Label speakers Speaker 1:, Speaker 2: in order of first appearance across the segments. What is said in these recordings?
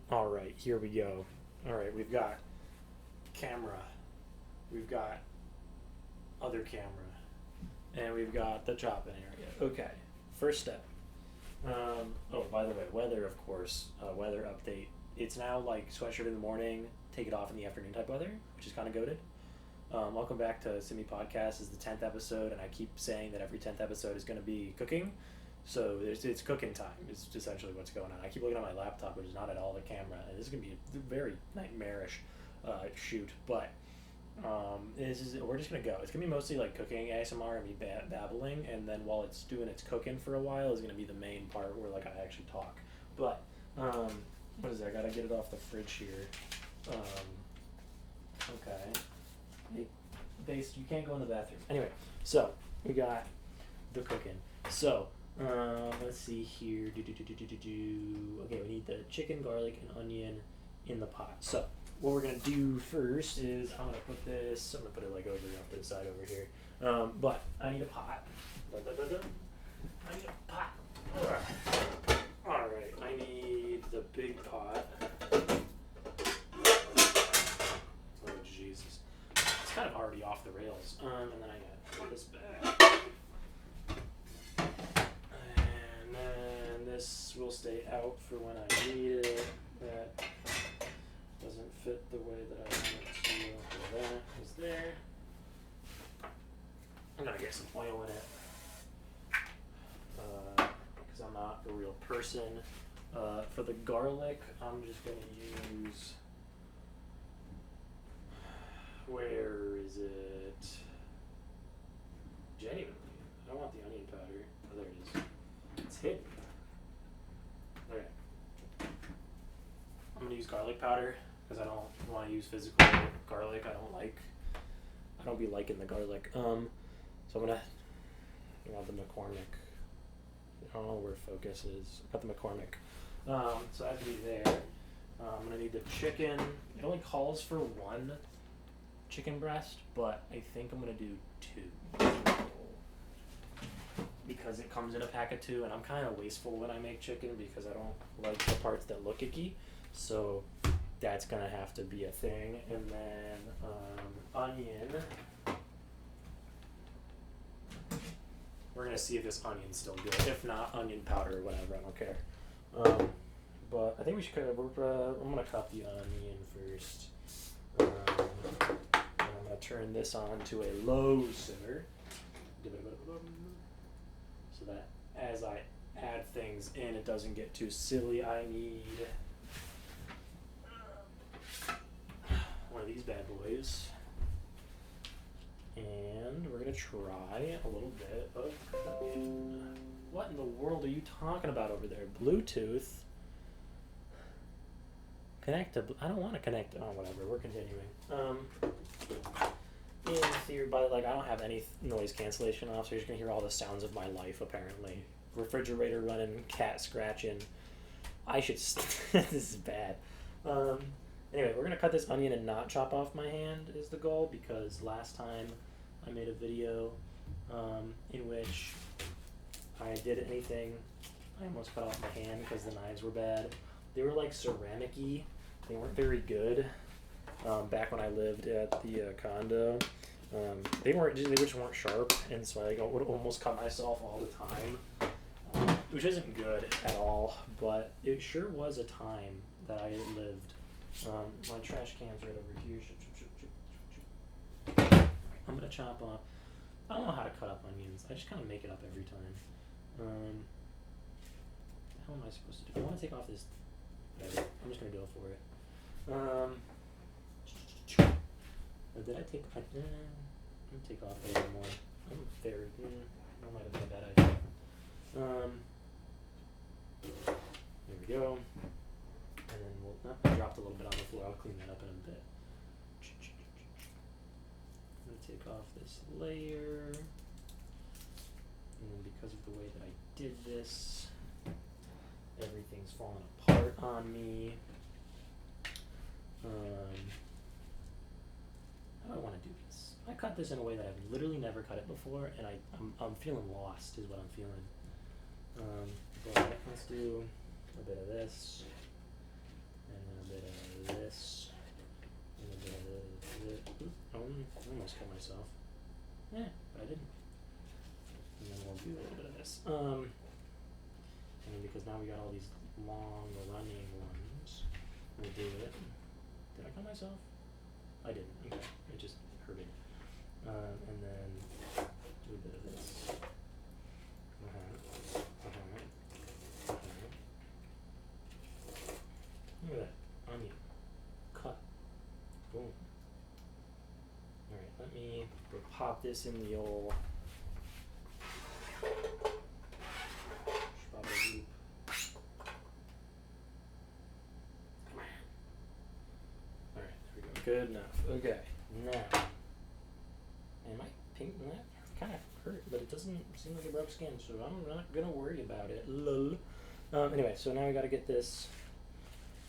Speaker 1: All right, here we go. All right, we've got camera, we've got other camera, and we've got the chopping area. Okay, first step. Oh, by the way, weather, of course, weather update. It's now like sweatshirt in the morning, take it off in the afternoon type weather, which is kind of goaded. Welcome back to Simi Podcast. This is the 10th episode, and I keep saying that every 10th episode is going to be cooking. So it's cooking time. It's essentially what's going on. I keep looking at my laptop, which is not at all the camera, and this is going to be a very nightmarish shoot. But we're just going to go. It's going to be mostly like cooking ASMR and me babbling, and then while it's doing its cooking for a while is going to be the main part where like I actually talk. But what is that? I got to get it off the fridge here. Okay. You can't go in the bathroom. Anyway, so we got the cooking. So let's see here. Okay, we need the chicken, garlic, and onion in the pot. So what we're gonna do first is I'm gonna put it like over off to the side over here. But I need a pot. I need a pot. All right, I need the big pot. Oh Jesus, it's kind of already off the rails. And then I got this back. And then this will stay out for when I need it. That doesn't fit the way that I want it to. So that is there. I'm gonna get some oil in it. Because I'm not a real person. For the garlic, I'm just gonna use. Where is it? Genuinely, I don't want the onion powder. Oh, there it is. It's hidden. Okay. I'm gonna use garlic powder because I don't want to use physical garlic. I don't be liking the garlic. So I'm gonna. I want the McCormick. I don't know where focus is. I got the McCormick. So that'd be there. I'm gonna need the chicken. It only calls for one chicken breast, but I think I'm gonna do 2 because it comes in a pack of 2, and I'm kind of wasteful when I make chicken because I don't like the parts that look icky, so that's gonna have to be a thing. And then onion. We're gonna see if this onion's still good. If not, onion powder or whatever. I don't care. But I think we should. I'm gonna cut the onion first. I'm going to turn this on to a low simmer so that as I add things in it doesn't get too silly. I need one of these bad boys, and we're going to try a little bit of onion. What in the world are you talking about over there? Bluetooth? I don't want to connect. Oh, whatever. We're continuing. In theory, but like I don't have any noise cancellation off, so you're just gonna hear all the sounds of my life. Apparently, refrigerator running, cat scratching. This is bad. Anyway, we're gonna cut this onion and not chop off my hand is the goal, because last time I made a video in which I did anything, I almost cut off my hand because the knives were bad. They were like ceramic-y. They weren't very good. Back when I lived at the condo, they just weren't sharp, and so I would almost cut myself all the time, which isn't good at all. But it sure was a time that I lived. My trash can's right over here. I'm gonna chop off. I don't know how to cut up onions. I just kind of make it up every time. How am I supposed to do? I want to take off this. I'm just gonna go for it. Did I take? I'm gonna take off a little more. I'm fair. That might have been a bad idea. There we go. And then I dropped a little bit on the floor. I'll clean that up in a bit. I'm gonna take off this layer, and then because of the way that I did this, everything's falling apart on me. How do I want to do this? I cut this in a way that I've literally never cut it before, and I'm feeling lost is what I'm feeling. But let's do a bit of this, and But I didn't. And then we'll do a little bit of this. And because now we got all these long running ones, we'll do it. Did I cut myself? I didn't. Okay. It just hurt me. And then do a bit of this. Look at that. Onion. Cut. Boom. Alright, let me pop this in the old Spjoti. Come on. Alright, there we go. Good enough. Okay, now. Am I painting that? Kind of hurt, but it doesn't seem like it broke skin, so I'm not gonna worry about it. Lol. Anyway, so now we gotta get this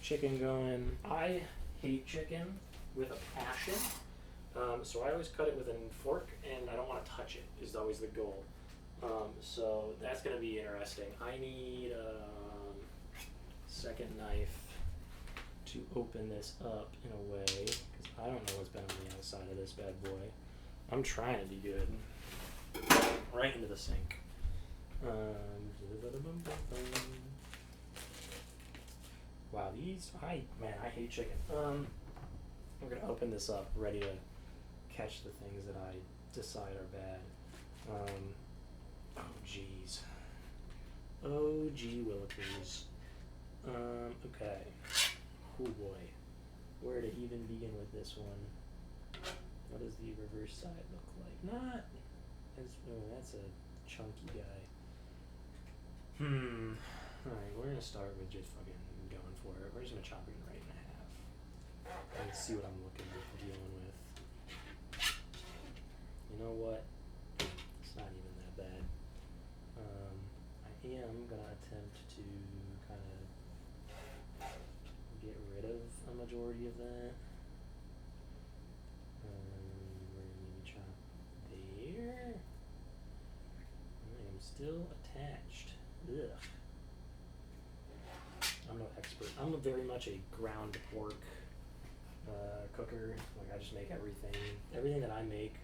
Speaker 1: chicken going. I hate chicken with a passion, so I always cut it with a fork, and I don't want to touch it, is always the goal. So that's going to be interesting. I need a second knife to open this up in a way, because I don't know what's been on the outside of this bad boy. I'm trying to be good. Right into the sink. Wow, these, I hate chicken. We're gonna open this up, ready to catch the things that I decide are bad. Oh jeez. Oh gee willikers. Okay. Oh boy. Where to even begin with this one? What does the reverse side look like? Not as, oh, that's a chunky guy. Alright, we're gonna start with just fucking going for it. We're just gonna chop it right in half. And see what I'm dealing with. You know what? It's not even that bad. I am gonna attempt to kind of get rid of a majority of that. We're gonna maybe chop there. I am still attached. Ugh. I'm no expert. I'm very much a ground pork cooker. Like, I just make everything. Everything that I make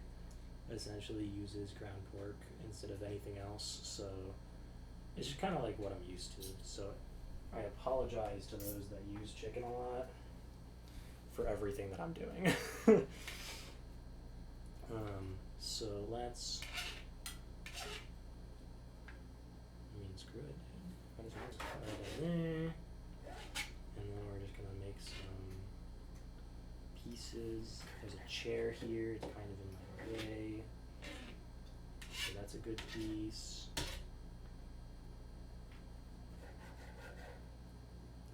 Speaker 1: essentially uses ground pork instead of anything else. So it's just kind of like what I'm used to. So I apologize to those that use chicken a lot for everything that I'm doing. So let's. I mean, screw it, dude. Might as well just put that in there. And then we're just gonna make some pieces. There's a chair here, it's kind of in my way. So that's a good piece.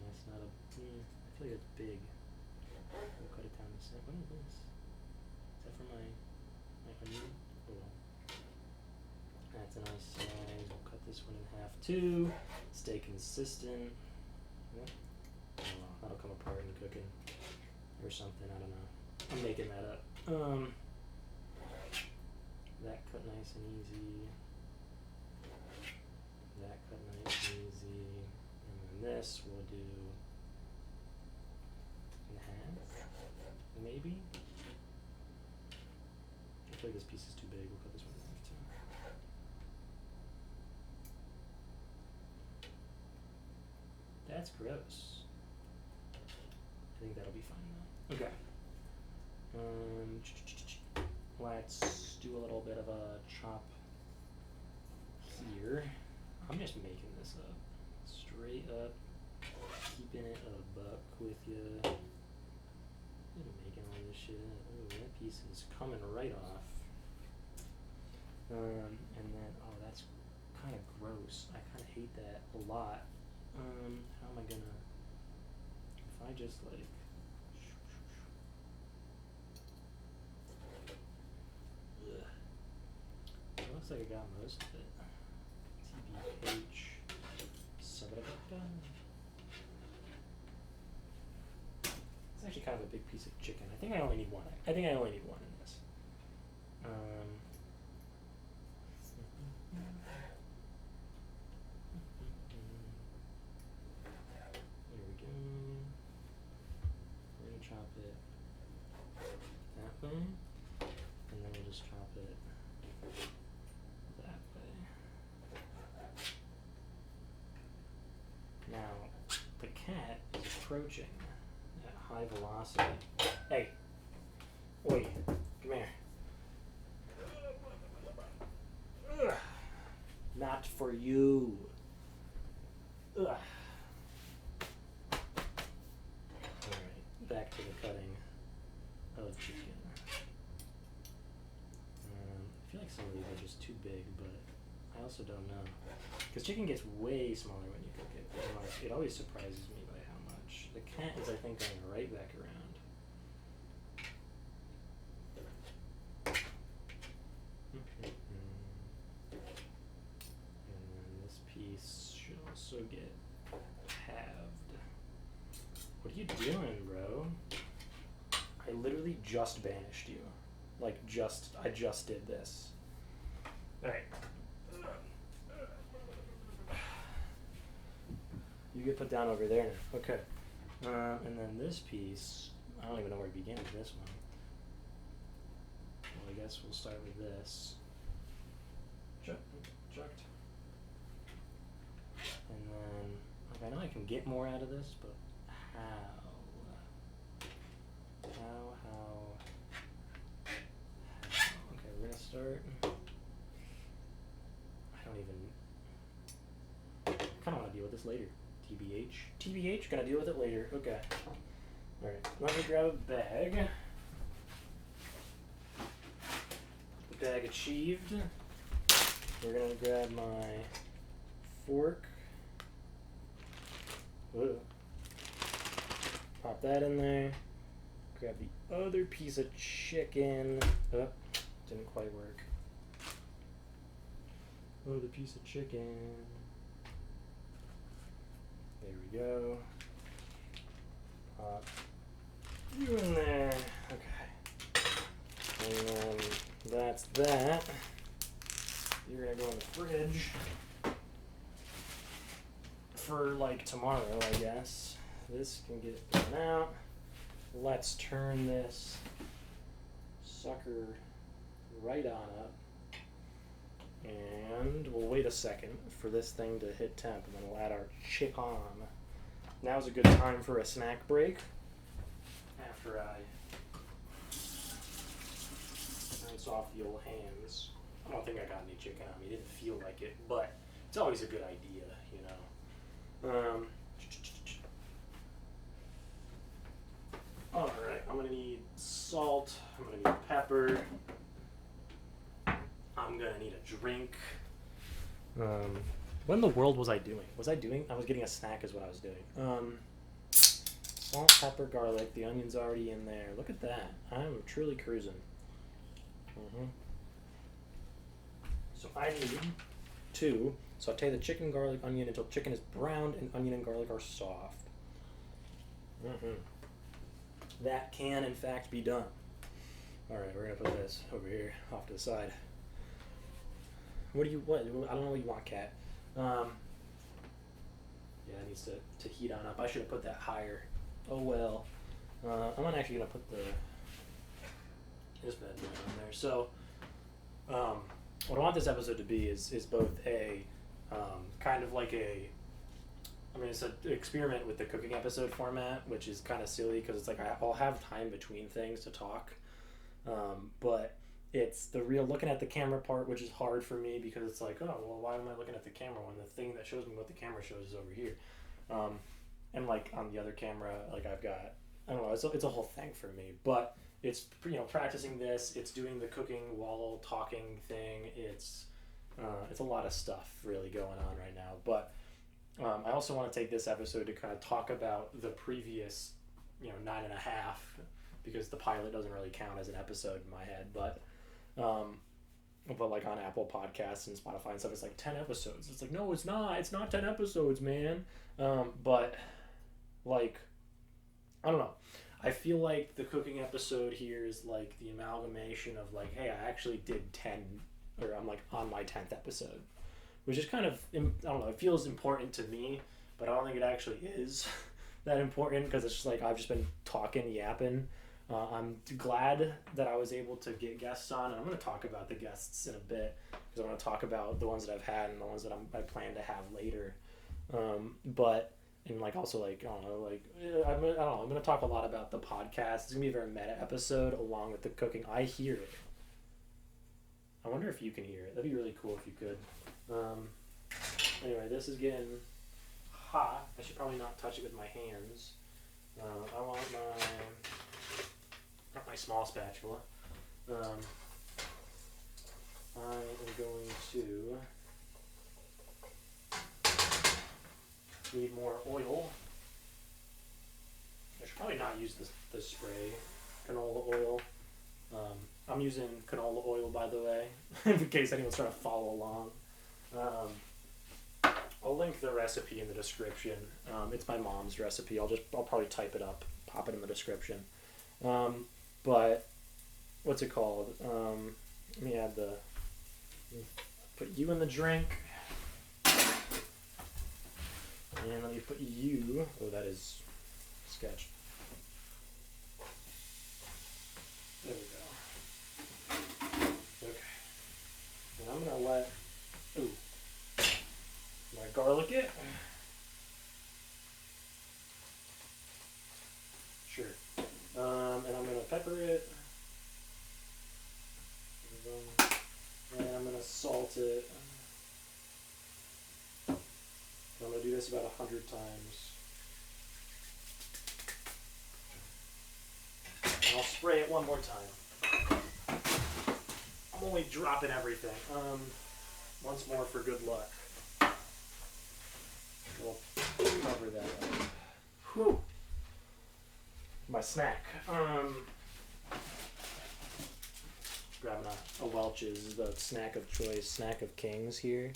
Speaker 1: That's not a, I feel like it's big. We'll cut it down to set. What is this? Is that for my onion? Oh well. That's a nice size. We'll cut this one in half too. Stay consistent. Oh well, that'll come apart in cooking or something. I don't know. I'm making that up. That cut nice and easy. That cut nice and easy. And then this we'll do in half, maybe. I feel like this piece is too big. We'll cut this one in half too. That's gross. I think that'll be fine though. Okay. Let's do a little bit of a chop here. I'm just making this up. Straight up. Keeping it a buck with you. Making all this shit. Ooh, that piece is coming right off. And then, oh, that's kind of gross. I kind of hate that a lot. How am I gonna, if I just like, ugh. It looks like I got most of it. TBH, Saute. It's actually kind of a big piece of chicken. I think I only need one. I think I only need one in this. Here we go. We're gonna chop it that way, and then we'll just chop it approaching at high velocity. Hey, oi, come here. Ugh. Not for you. Ugh. Alright, back to the cutting of chicken. I feel like some of these are just too big, but I also don't know. Because chicken gets way smaller when you cook it. It always surprises me by how much. The cat is, I think, going right back around. And then this piece should also get halved. What are you doing, bro? I literally just banished you. Like, I just did this. Alright. You get put down over there now. Okay. And then this piece, I don't even know where to begin with this one. Well, I guess we'll start with this. Chucked. And then, like, I know I can get more out of this, but how? Okay, we're gonna start. I don't even. I kind of want to deal with this later. TBH, gonna deal with it later. Okay. Alright, let me grab a bag. Bag achieved. We're gonna grab my fork. Whoa. Pop that in there. Grab the other piece of chicken. Oh, didn't quite work. Oh, the piece of chicken. There we go. Pop you in there. Okay. And then that's that. You're gonna go in the fridge for like tomorrow, I guess. This can get thrown out. Let's turn this sucker right on up. And we'll wait a second for this thing to hit temp, and then we'll add our chicken. Now's a good time for a snack break. After I rinse off the old hands. I don't think I got any chicken on me. It didn't feel like it, but it's always a good idea, you know. Alright, I'm gonna need salt, I'm gonna need pepper, I'm gonna need a drink. What in the world was I doing? I was getting a snack is what I was doing. Salt, pepper, garlic, the onion's already in there. Look at that. I'm truly cruising. So I need to saute the chicken, garlic, onion until chicken is browned and onion and garlic are soft. That can, in fact, be done. Alright, we're going to put this over here, off to the side. What? I don't know what you want, Kat. Yeah, it needs to heat on up. I should have put that higher. Oh well. I'm actually going to put this bad boy on there. So, what I want this episode to be is both a, kind of like a, it's an experiment with the cooking episode format, which is kind of silly because it's like I'll have time between things to talk, but it's the real looking at the camera part, which is hard for me because it's like, oh, well, why am I looking at the camera when the thing that shows me what the camera shows is over here? And like on the other camera, like I've got, I don't know, it's a whole thing for me, but it's, practicing this, it's doing the cooking while talking thing, it's a lot of stuff really going on right now, but I also want to take this episode to kind of talk about the previous, 9.5, because the pilot doesn't really count as an episode in my head, but like on Apple Podcasts and Spotify and stuff, it's like 10 episodes. It's like, no, it's not 10 episodes, man. But like, I don't know. I feel like the cooking episode here is like the amalgamation of like, hey, I actually did 10, or I'm like on my 10th episode, which is kind of, I don't know, it feels important to me, but I don't think it actually is that important because it's just like I've just been talking, yapping. I'm glad that I was able to get guests on, and I'm going to talk about the guests in a bit because I want to talk about the ones that I've had and the ones that I plan to have later. and like also like I don't know, like I don't know. I'm gonna talk a lot about the podcast. It's gonna be a very meta episode along with the cooking. I hear it. I wonder if you can hear it. That'd be really cool if you could. Anyway, this is getting hot. I should probably not touch it with my hands. I want my small spatula. I am going to need more oil. I should probably not use the spray canola oil. I'm using canola oil, by the way, in case anyone's trying to follow along. I'll link the recipe in the description. It's my mom's recipe. I'll probably type it up, pop it in the description. But what's it called? Let me put you in the drink. And let me put you. Oh, that is sketch. There we go. Okay. And I'm gonna let. Ooh. My garlic it. Sure. And I'm gonna pepper it. And I'm gonna salt it. I'm going to do this about 100 times. And I'll spray it one more time. I'm only dropping everything. Once more for good luck. We'll cover that up. Whew. My snack. Grabbing a Welch's, the snack of choice, snack of kings here.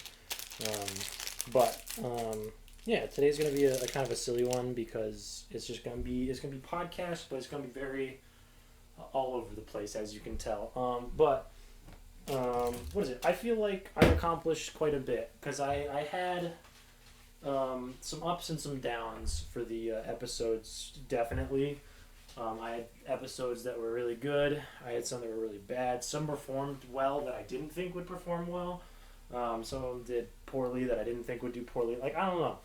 Speaker 1: Yeah, today's gonna be a kind of a silly one because it's gonna be podcast, but it's gonna be very all over the place, as you can tell. What is it? I feel like I accomplished quite a bit because I had some ups and some downs for the episodes. Definitely, I had episodes that were really good. I had some that were really bad. Some performed well that I didn't think would perform well. Some of them did poorly that I didn't think would do poorly. Like, I don't know.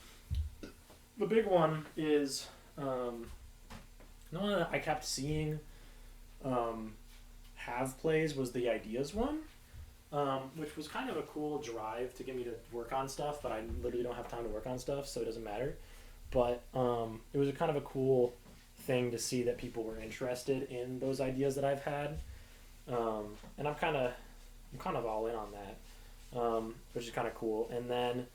Speaker 1: The big one is, the one that I kept seeing have plays was the ideas one, which was kind of a cool drive to get me to work on stuff, but I literally don't have time to work on stuff, so it doesn't matter. But it was a kind of a cool thing to see that people were interested in those ideas that I've had, and I'm kind of all in on that. Which is kind of cool. And then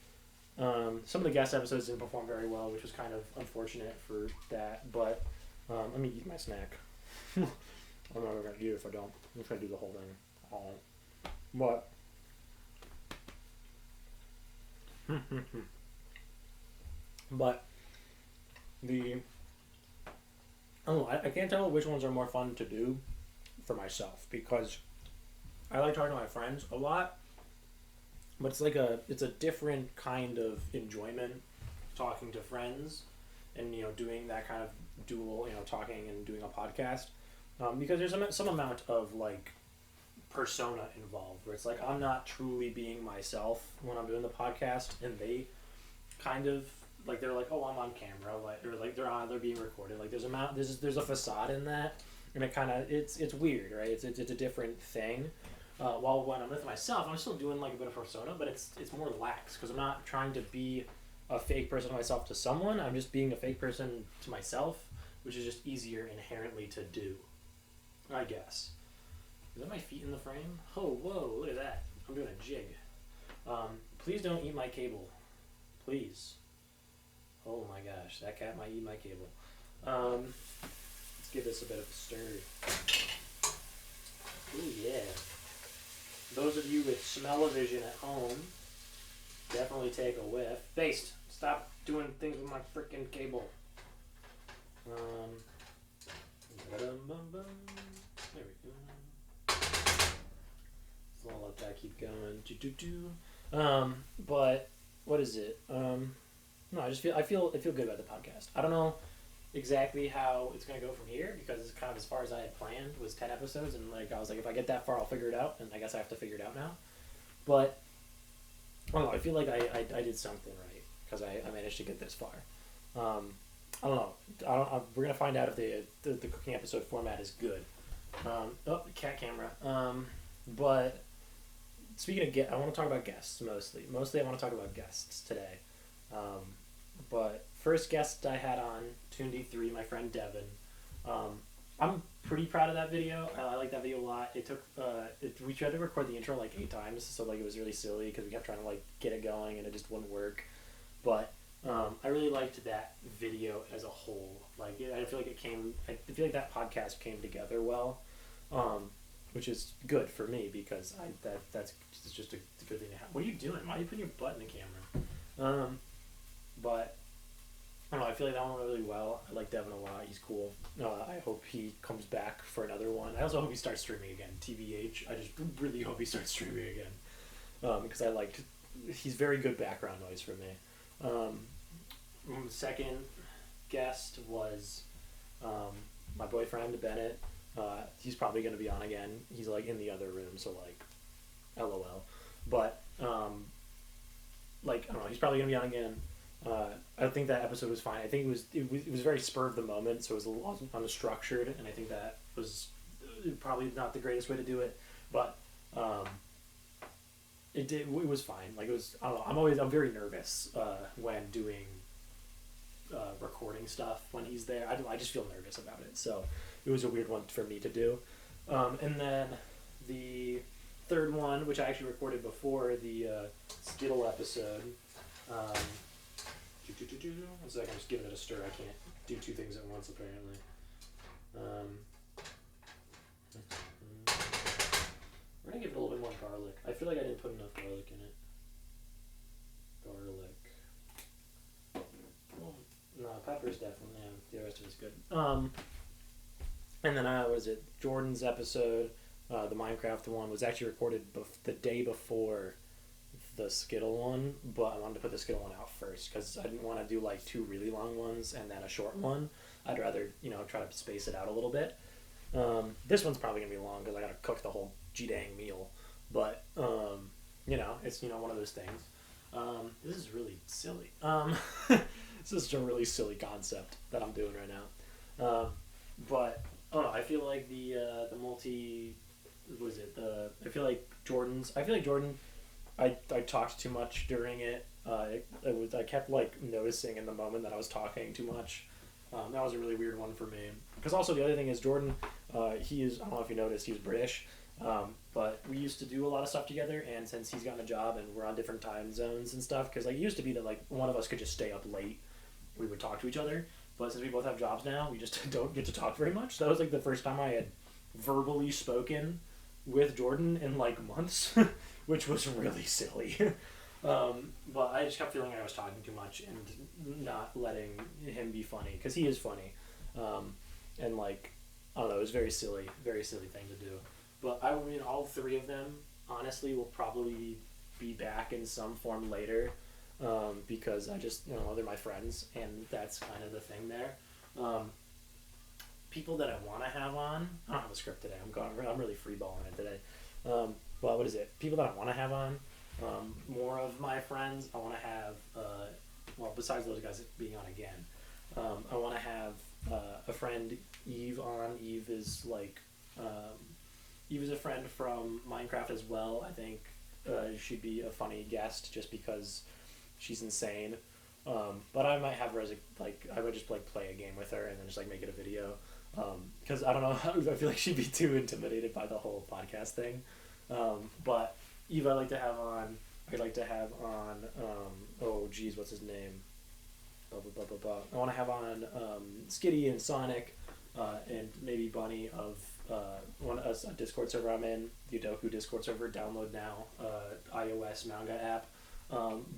Speaker 1: some of the guest episodes didn't perform very well, which was kind of unfortunate for that. But let me eat my snack. I'm not going to eat it if I don't. I'm just going to do the whole thing. But I can't tell which ones are more fun to do for myself because I like talking to my friends a lot. But it's a different kind of enjoyment talking to friends and, doing that kind of dual, talking and doing a podcast. Because there's some amount of like persona involved where it's like I'm not truly being myself when I'm doing the podcast, and they kind of like they're like, oh, I'm on camera, like, or like they're being recorded. Like there's a facade in that, and it's weird, right? It's a different thing. While when I'm with myself, I'm still doing like a bit of persona, but it's more lax because I'm not trying to be a fake person to myself to someone. I'm just being a fake person to myself, which is just easier inherently to do, I guess. Is that my feet in the frame? Oh, whoa, look at that. I'm doing a jig. Please don't eat my cable. Please. Oh my gosh, that cat might eat my cable. Let's give this a bit of a stir. Ooh, yeah. Those of you with smell-o-vision at home, definitely take a whiff. Based, stop doing things with my freaking cable. There we go. So I'll let that keep going. But what is it? No, I feel good about the podcast. I don't know exactly how it's going to go from here because it's kind of as far as I had planned was 10 episodes, and like I was like, if I get that far I'll figure it out, and I guess I have to figure it out now. But I don't know, I feel like I did something right because I managed to get this far. I don't know. We're gonna find out if the cooking episode format is good. The cat camera. But speaking of I want to talk about guests mostly. Mostly, I want to talk about guests today. But first guest I had on Tundi3, my friend Devin. I'm pretty proud of that video. I like that video a lot. It took we tried to record the intro like 8 times, so like it was really silly because we kept trying to like get it going and it just wouldn't work. But I really liked that video as a whole. Like I feel like I feel like that podcast came together well, which is good for me because that's just a good thing to have. What are you doing? Why are you putting your butt in the camera? But I don't know, I feel like that one went really well. I like Devin a lot. He's cool. I hope he comes back for another one. I also hope he starts streaming again. TBH. I just really hope he starts streaming again. Because he's very good background noise for me. Second guest was my boyfriend, Bennett. He's probably going to be on again. He's like in the other room, so like, LOL. But, like, I don't know, he's probably going to be on again. I think that episode was fine. I think it was very spur of the moment, so it was a little unstructured, and I think that was probably not the greatest way to do it, but it was fine. Like it was, I don't know. I'm very nervous when doing recording stuff when he's there. I just feel nervous about it, so it was a weird one for me to do. And then the third one, which I actually recorded before the Skittle episode. One second, I'm just giving it a stir. I can't do 2 things at once, apparently. We're going to give it a little bit more garlic. I feel like I didn't put enough garlic in it. Garlic. Well, no, pepper's definitely, yeah, the rest of it's good. And then, was it Jordan's episode, the Minecraft one, was actually recorded the day before the Skittle one, but I wanted to put the Skittle one out first because I didn't want to do like 2 really long ones and then a short one. I'd rather, try to space it out a little bit. This one's probably going to be long because I got to cook the whole G-dang meal, but, it's, one of those things. This is really silly. This is a really silly concept that I'm doing right now. But, I don't know, I feel like the multi, what is it, I feel like Jordan, I talked too much during it. I kept like noticing in the moment that I was talking too much. That was a really weird one for me. Because also the other thing is Jordan, he is, I don't know if you noticed, he's British, but we used to do a lot of stuff together, and since he's gotten a job and we're on different time zones and stuff, because like it used to be that like one of us could just stay up late, we would talk to each other, but since we both have jobs now, we just don't get to talk very much. So that was like the first time I had verbally spoken with Jordan in like months, which was really silly. But I just kept feeling like I was talking too much and not letting him be funny, because he is funny. And like, I don't know, it was very silly thing to do. But I mean, all 3 of them, honestly, will probably be back in some form later, because I just, they're my friends, and that's kind of the thing there. People that I want to have on, I don't have a script today, I'm really freeballing it today. But what is it? People that I want to have on, more of my friends. I want to have, besides those guys being on again, I want to have a friend, Eve, on. Eve is a friend from Minecraft as well. I think she'd be a funny guest just because she's insane. But I might have her as I would just play a game with her and then just make it a video. Because I don't know, I feel like she'd be too intimidated by the whole podcast thing. But Eve I'd like to have on. What's his name? I want to have on Skitty and Sonic, and maybe Bunny of a Discord server I'm in, the Udoku Discord server. Download now, iOS manga app.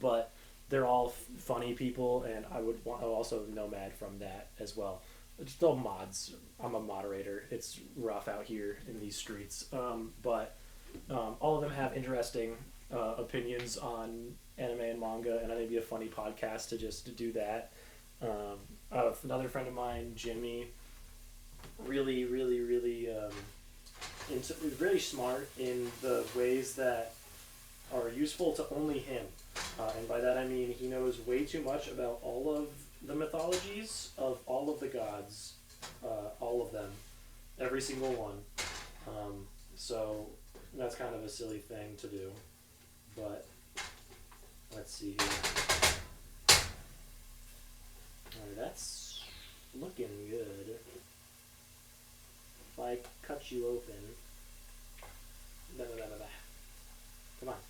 Speaker 1: But they're all funny people, and I would want also Nomad from that as well. Just all mods. I'm a moderator. It's rough out here in these streets. But all of them have interesting opinions on anime and manga, and I think it'd be a funny podcast to just do that. Another friend of mine, Jimmy, really smart in the ways that are useful to only him. And by that I mean he knows way too much about all of the mythologies of all of the gods, all of them, every single one. So that's kind of a silly thing to do, but let's see here. Alright, that's looking good. If I cut you open, come on,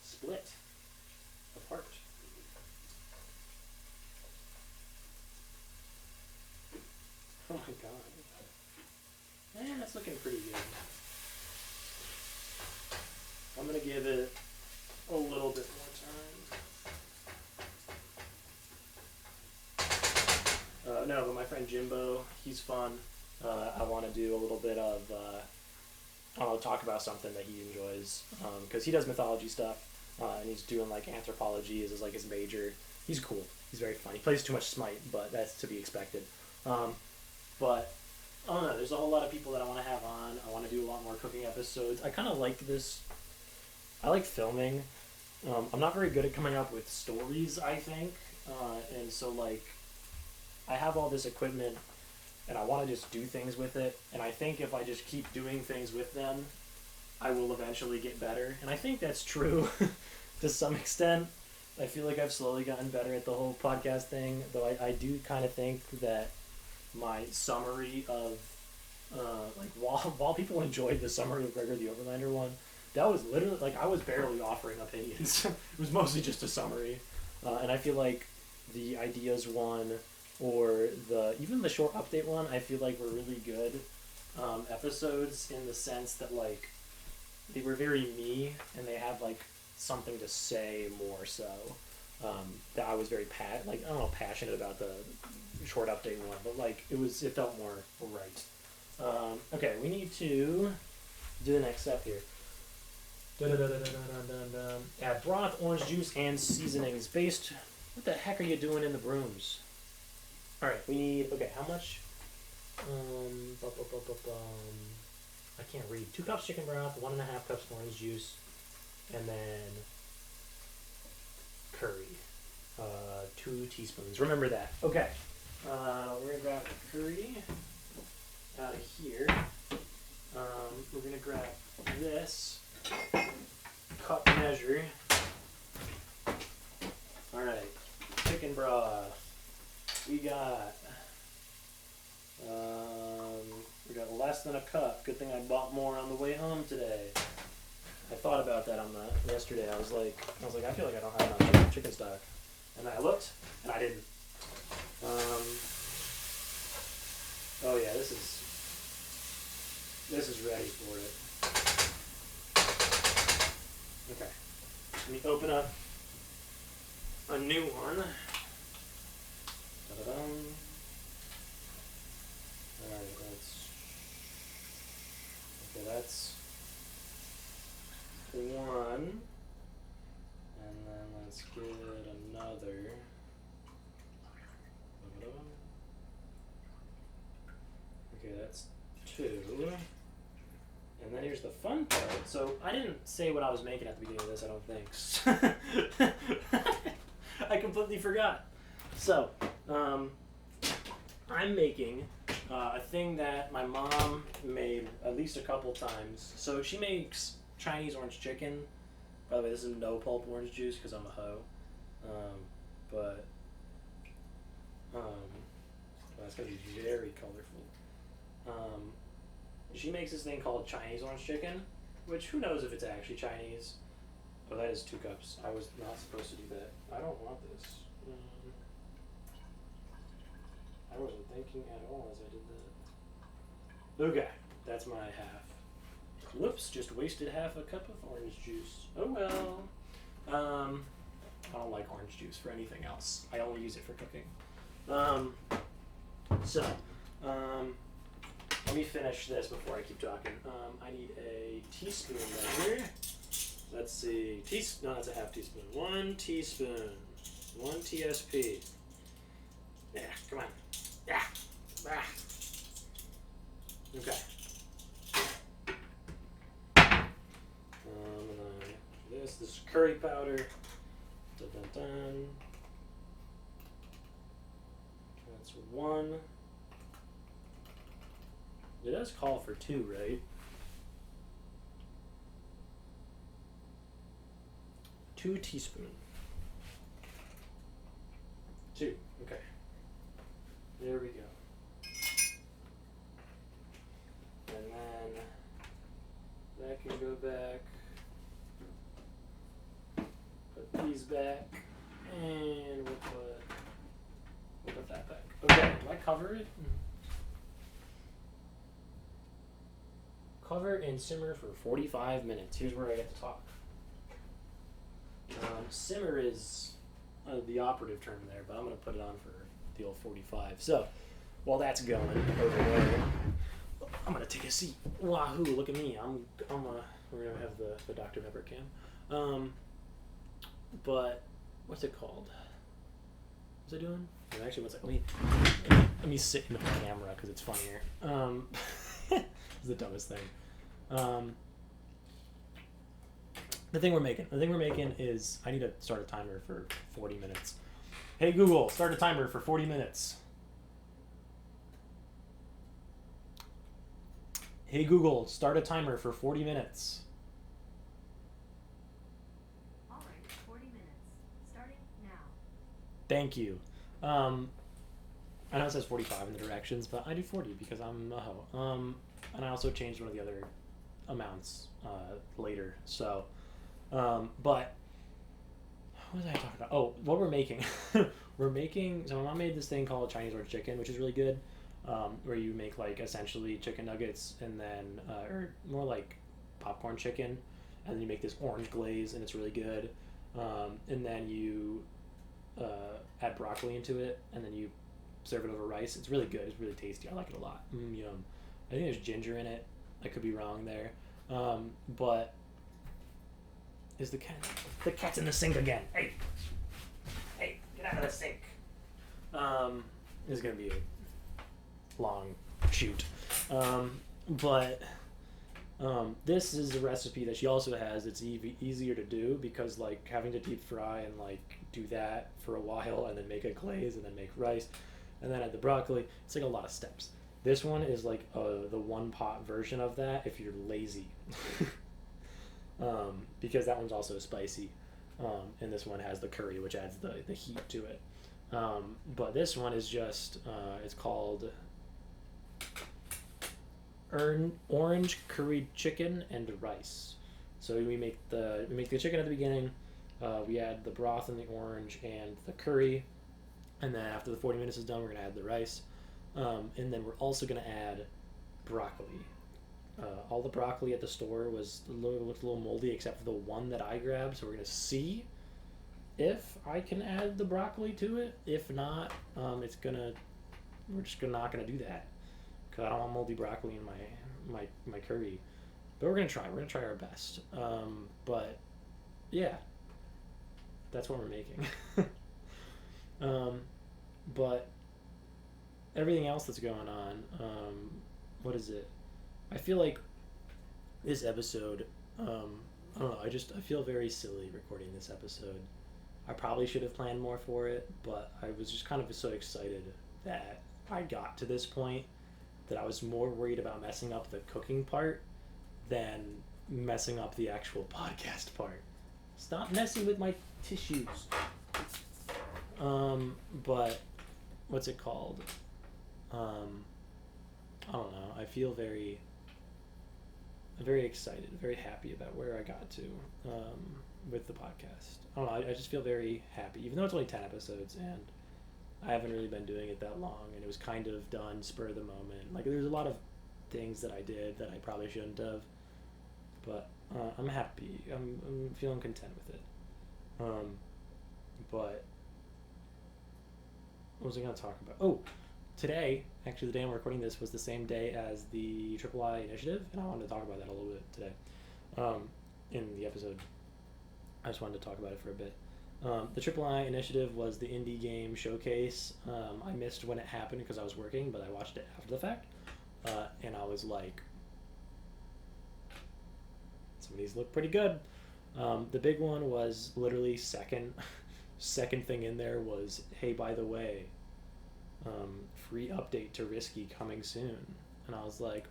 Speaker 1: split apart. Oh my god. That's looking pretty good. I'm gonna give it a little bit more time. No, but my friend Jimbo, he's fun. I want to do a little bit of, I'll talk about something that he enjoys, because he does mythology stuff, and he's doing like anthropology is like his major. He's cool. He's very fun. He plays too much Smite, but that's to be expected. But I don't know. There's a whole lot of people that I want to have on. I want to do a lot more cooking episodes. I kind of like this. I like filming. I'm not very good at coming up with stories, I think, and so like I have all this equipment and I want to just do things with it, and I think if I just keep doing things with them, I will eventually get better. And I think that's true to some extent. I feel like I've slowly gotten better at the whole podcast thing, though I do kind of think that my summary of like while people enjoyed the summary of Gregor the Overlander one, that was literally like I was barely offering opinions. It was mostly just a summary, and I feel like the ideas one or even the short update one, I feel like were really good episodes in the sense that like they were very me and they had like something to say more so. That I was very passionate about the short update one, but like it felt more right. Okay, we need to do the next step here. Add broth, orange juice, and seasonings based. What the heck are you doing in the brooms? All right, we need. Okay, how much? I can't read. 2 cups chicken broth, 1.5 cups orange juice, and then curry. 2 teaspoons. Remember that. Okay. We're gonna grab curry out of here. We're gonna grab this cup measure. All right, chicken broth. We got less than a cup. Good thing I bought more on the way home today. I thought about that yesterday. I was like, I feel like I don't have enough chicken stock, and I looked, and I didn't. Oh yeah, this is ready for it. Okay, let me open up a new one. Da-da-dum. Alright, that's one. And then let's get another. Da-da-dum. Okay, that's 2. And then here's the fun part. So I didn't say what I was making at the beginning of this, I don't think. I completely forgot. So, I'm making a thing that my mom made at least a couple times. So she makes Chinese orange chicken. By the way, this is no pulp orange juice because I'm a hoe. But that's going to be very colorful. She makes this thing called Chinese orange chicken, which who knows if it's actually Chinese. Oh, that is 2 cups. I was not supposed to do that. I don't want this. I wasn't thinking at all as I did that. Okay, that's my half. Whoops, just wasted half a cup of orange juice. Oh well. I don't like orange juice for anything else. I only use it for cooking. Let me finish this before I keep talking. I need a teaspoon measure. Let's see. No, that's a half teaspoon. 1 teaspoon. 1 TSP. Yeah, come on. Yeah. Ah. Okay. This is curry powder. Dun, dun, dun. That's 1. It does call for 2, right? 2 teaspoons. 2. Okay. There we go. And then that can go back. Put these back. And we'll put that back. Okay, do I cover it? Cover and simmer for 45 minutes. Here's where I get to talk. Simmer is the operative term there, but I'm going to put it on for the old 45. So, while that's going over there, I'm going to take a seat. Wahoo, look at me. We're going to have the Dr. Pepper cam. But, what's it called? What's I doing? Actually, one second. Let me sit in the camera because it's funnier. It's the dumbest thing. The thing we're making is I need to start a timer for 40 minutes. Hey Google, start a timer for 40 minutes. Hey Google, start a timer for 40 minutes.
Speaker 2: All right, 40 minutes. Starting now.
Speaker 1: Thank you. I know it says 45 in the directions, but I do 40 because I'm a hoe. And I also changed one of the other amounts later. So, but what was I talking about? Oh, what we're making. So my mom made this thing called Chinese orange chicken, which is really good. Where you make like essentially chicken nuggets and then, or more like popcorn chicken, and then you make this orange glaze and it's really good. And then you add broccoli into it and then you serve it over rice. It's really good. It's really tasty. I like it a lot. Yum. I think there's ginger in it. I could be wrong there. But is the cat's in the sink again. Hey, get out of the sink. This is going to be a long shoot. But this is a recipe that she also has. It's easier to do because like having to deep fry and like do that for a while and then make a glaze and then make rice and then add the broccoli. It's like a lot of steps. This one is like the one pot version of that if you're lazy. Because that one's also spicy. And this one has the curry, which adds the heat to it. But this one is just, it's called orange curried chicken and rice. So we make the chicken at the beginning. We add the broth and the orange and the curry. And then after the 40 minutes is done, we're going to add the rice. And then we're also going to add broccoli. All the broccoli at the store looked a little moldy except for the one that I grabbed. So we're going to see if I can add the broccoli to it. If not, we're just not going to do that because I don't want moldy broccoli in my curry. But we're going to try. We're going to try our best. But yeah, that's what we're making. But everything else that's going on, what is it? I feel like this episode, I don't know, I feel very silly recording this episode. I probably should have planned more for it, but I was just kind of so excited that I got to this point that I was more worried about messing up the cooking part than messing up the actual podcast part. Stop messing with my tissues. But what's it called? I don't know. I feel very excited, very happy about where I got to with the podcast. I don't know. I just feel very happy, even though it's only 10 episodes and I haven't really been doing it that long, and it was kind of done spur of the moment. Like there's a lot of things that I did that I probably shouldn't have, but I'm happy. I'm feeling content with it. But what was I going to talk about? Oh, today, actually the day I'm recording this was the same day as the Triple I initiative, and I wanted to talk about that a little bit today in the episode. I just wanted to talk about it for a bit. The Triple I initiative was the indie game showcase. I missed when it happened because I was working, but I watched it after the fact, and I was like, some of these look pretty good. The big one was literally second thing in there was, hey, by the way, free update to Risky coming soon. And I was like,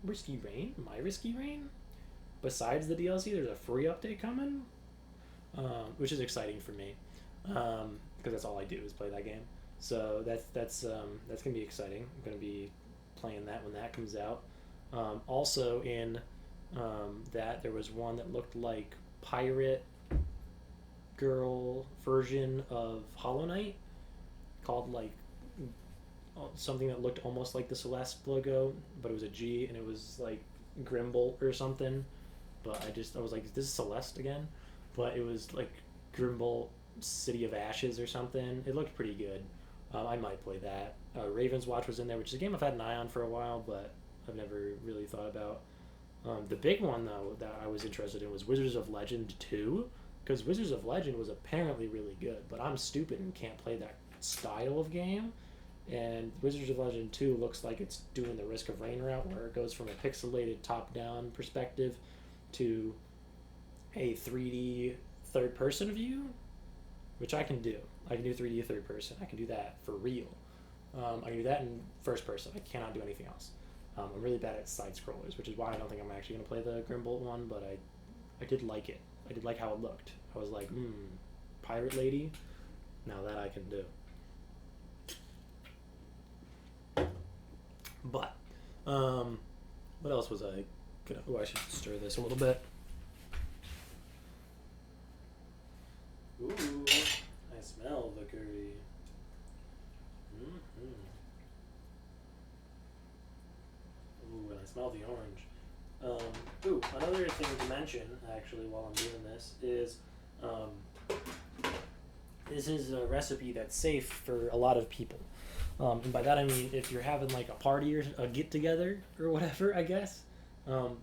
Speaker 1: Risky Rain? My Risky Rain? Besides the DLC, there's a free update coming? Which is exciting for me. Because that's all I do is play that game. So that's gonna be exciting. I'm gonna be playing that when that comes out. Also in that there was one that looked like pirate girl version of Hollow Knight called like something that looked almost like the Celeste logo, but it was a G and it was like Grimbolt or something. But I was like, is this Celeste again? But it was like Grimbolt City of Ashes or something. It looked pretty good. I might play that. Raven's Watch was in there, which is a game I've had an eye on for a while, but I've never really thought about. The big one, though, that I was interested in was Wizards of Legend 2, because Wizards of Legend was apparently really good, but I'm stupid and can't play that style of game. And Wizards of Legend 2 looks like it's doing the Risk of Rain route, where it goes from a pixelated top-down perspective to a 3D third-person view, which I can do. I can do 3D third person. I can do that for real. I can do that in first person. I cannot do anything else. I'm really bad at side scrollers, which is why I don't think I'm actually going to play the Grimbolt one, but I did like it. I did like how it looked. I was like, pirate lady? Now that I can do. But, what else was I gonna... Oh, I should stir this a little bit. Ooh, I smell the curry. Ooh, and I smell the orange. Another thing to mention, actually, while I'm doing this, is this is a recipe that's safe for a lot of people. And by that I mean if you're having like a party or a get-together or whatever, I guess,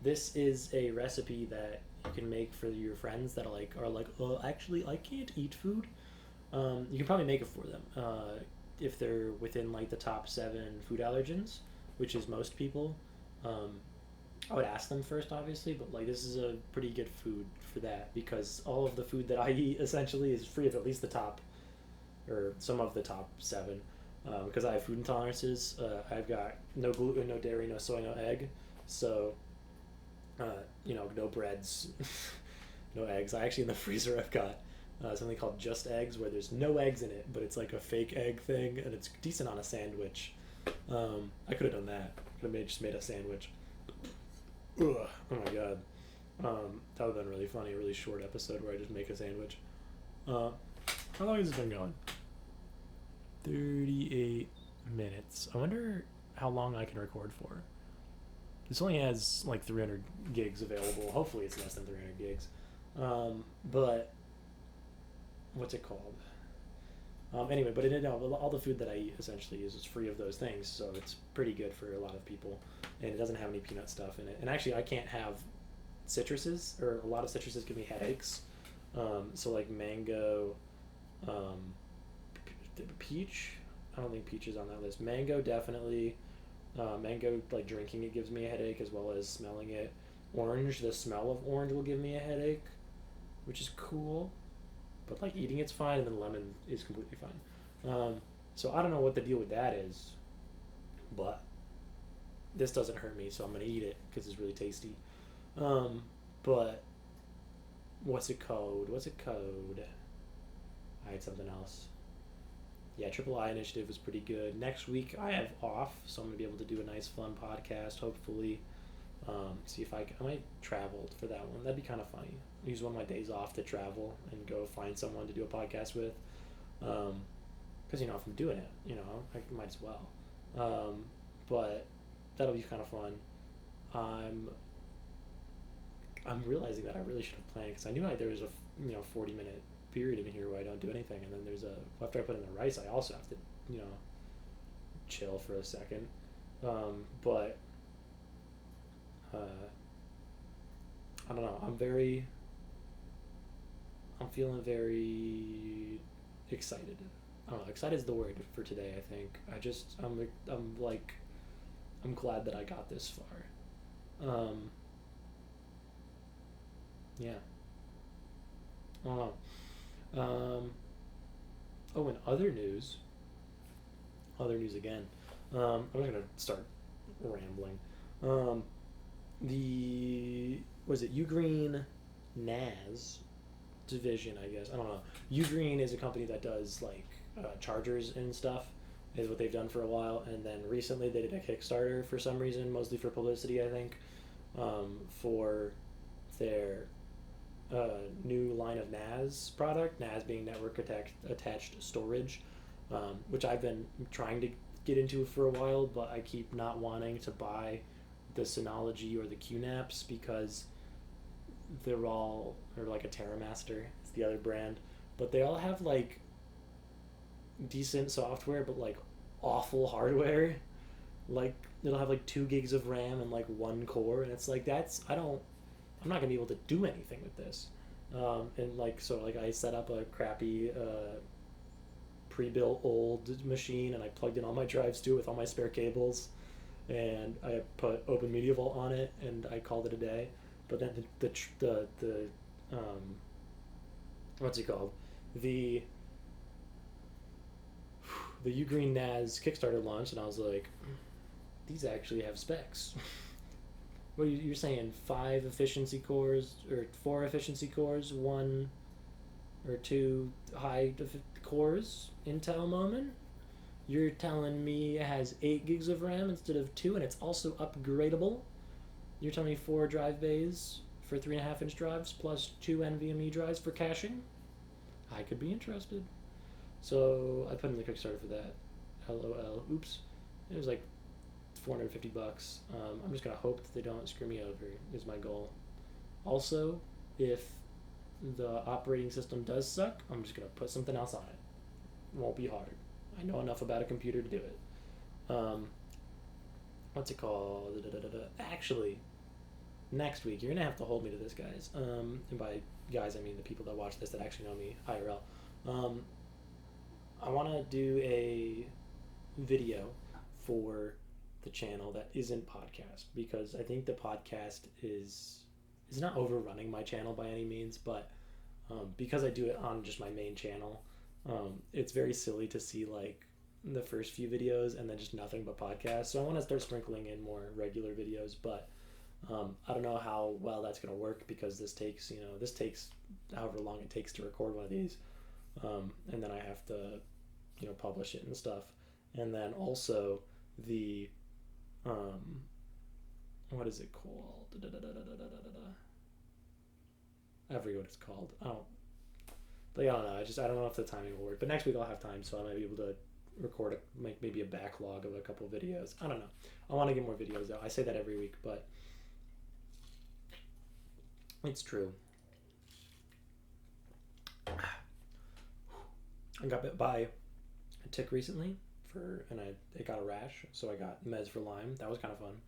Speaker 1: this is a recipe that you can make for your friends that are like, oh, actually, I can't eat food. You can probably make it for them if they're within like the top 7 food allergens, which is most people. I would ask them first, obviously, but like this is a pretty good food for that because all of the food that I eat essentially is free of at least the top, or some of the top 7. Because I have food intolerances. I've got no gluten, no dairy, no soy, no egg. So, no breads, no eggs. I actually, in the freezer, I've got something called Just Eggs, where there's no eggs in it, but it's like a fake egg thing, and it's decent on a sandwich. I could have done that. Could have just made a sandwich. Ugh, oh my god. That would have been really funny, a really short episode where I just make a sandwich. How long has this been going? 38 minutes. I wonder how long I can record for. This only has like 300 gigs available. Hopefully it's less than 300 gigs. But what's it called? Anyway, but all the food that I eat essentially is free of those things, so it's pretty good for a lot of people, and it doesn't have any peanut stuff in it. And actually, I can't have citruses, or a lot of citruses give me headaches. So like mango, peach. I don't think peach is on that list. Mango definitely. Mango, like drinking it gives me a headache as well as smelling it. Orange, the smell of orange will give me a headache, which is cool. But like eating it's fine, and then lemon is completely fine. So I don't know what the deal with that is, but this doesn't hurt me, so I'm gonna eat it because it's really tasty. But what's it called? I had something else. Yeah, Triple I Initiative was pretty good. Next week I have off, so I'm gonna be able to do a nice fun podcast, hopefully. See if I might travel for that one. That'd be kind of funny. Use one of my days off to travel and go find someone to do a podcast with. Because if I'm doing it, I might as well. But that'll be kind of fun. I'm realizing that I really should have planned, because I knew there was a 40-minute period in here where I don't do anything, and then there's after I put in the rice, I also have to chill for a second. But I don't know. I'm feeling very excited. I don't know. Excited is the word for today, I think. I'm glad that I got this far. Yeah. I don't know. In other news, other news again. I'm just gonna start rambling. Um, the was it Ugreen NAS division? I guess I don't know. Ugreen is a company that does like chargers and stuff. Is what they've done for a while, and then recently they did a Kickstarter for some reason, mostly for publicity, I think, for their new line of NAS product. NAS being network attached storage, which I've been trying to get into for a while, but I keep not wanting to buy the Synology or the QNAPs because they're all, or like a TerraMaster, it's the other brand, but they all have like decent software, but like awful hardware. Like it'll have like 2 gigs of RAM and like 1 core, and it's like I'm not gonna be able to do anything with this. And like so, like I set up a crappy pre-built old machine, and I plugged in all my drives to it with all my spare cables, and I put Open Media Vault on it, and I called it a day. But then the what's it called, the Ugreen NAS Kickstarter launched, and I was like, these actually have specs. What you're saying? 5 efficiency cores or 4 efficiency cores, 1 or 2 high cores, Intel moment? You're telling me it has 8 gigs of RAM instead of 2, and it's also upgradable? You're telling me 4 drive bays for 3.5-inch drives plus 2 NVMe drives for caching? I could be interested. So I put in the Kickstarter for that. LOL. Oops. It was like $450. I'm just gonna hope that they don't screw me over, is my goal. Also, if the operating system does suck, I'm just gonna put something else on it. It won't be hard. I know enough about a computer to do it. What's it called? Actually, next week you're gonna have to hold me to this, guys. And by guys I mean the people that watch this that actually know me IRL. I want to do a video for the channel that isn't podcast, because I think the podcast is not overrunning my channel by any means, but because I do it on just my main channel, it's very silly to see like the first few videos and then just nothing but podcasts. So I want to start sprinkling in more regular videos, but I don't know how well that's going to work, because this takes however long it takes to record one of these, and then I have to publish it and stuff, and then also the what is it called? I forget what it's called. I don't know. I don't know if the timing will work. But next week I'll have time, so I might be able to record maybe a backlog of a couple videos. I don't know. I want to get more videos out. I say that every week, but it's true. I got bit by a tick recently, and it got a rash, so I got meds for Lyme. That was kind of fun.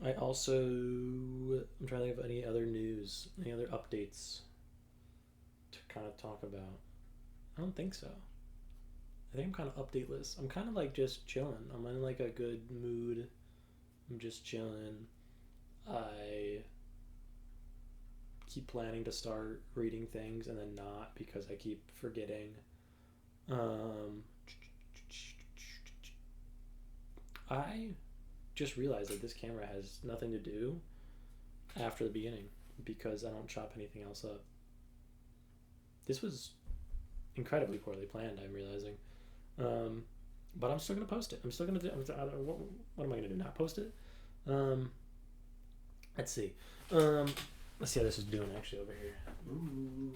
Speaker 1: I'm trying to think of any other news, any other updates to kind of talk about. I don't think so. I think I'm kind of updateless. I'm kind of like just chilling. I'm in like a good mood. I'm just chilling. I keep planning to start reading things and then not, because I keep forgetting. I just realized that this camera has nothing to do after the beginning, because I don't chop anything else up. This was incredibly poorly planned, I'm realizing. But I'm still going to post it. I'm still going to do what am I going to do? Not post it? Let's see. Let's see how this is doing actually over here. Ooh.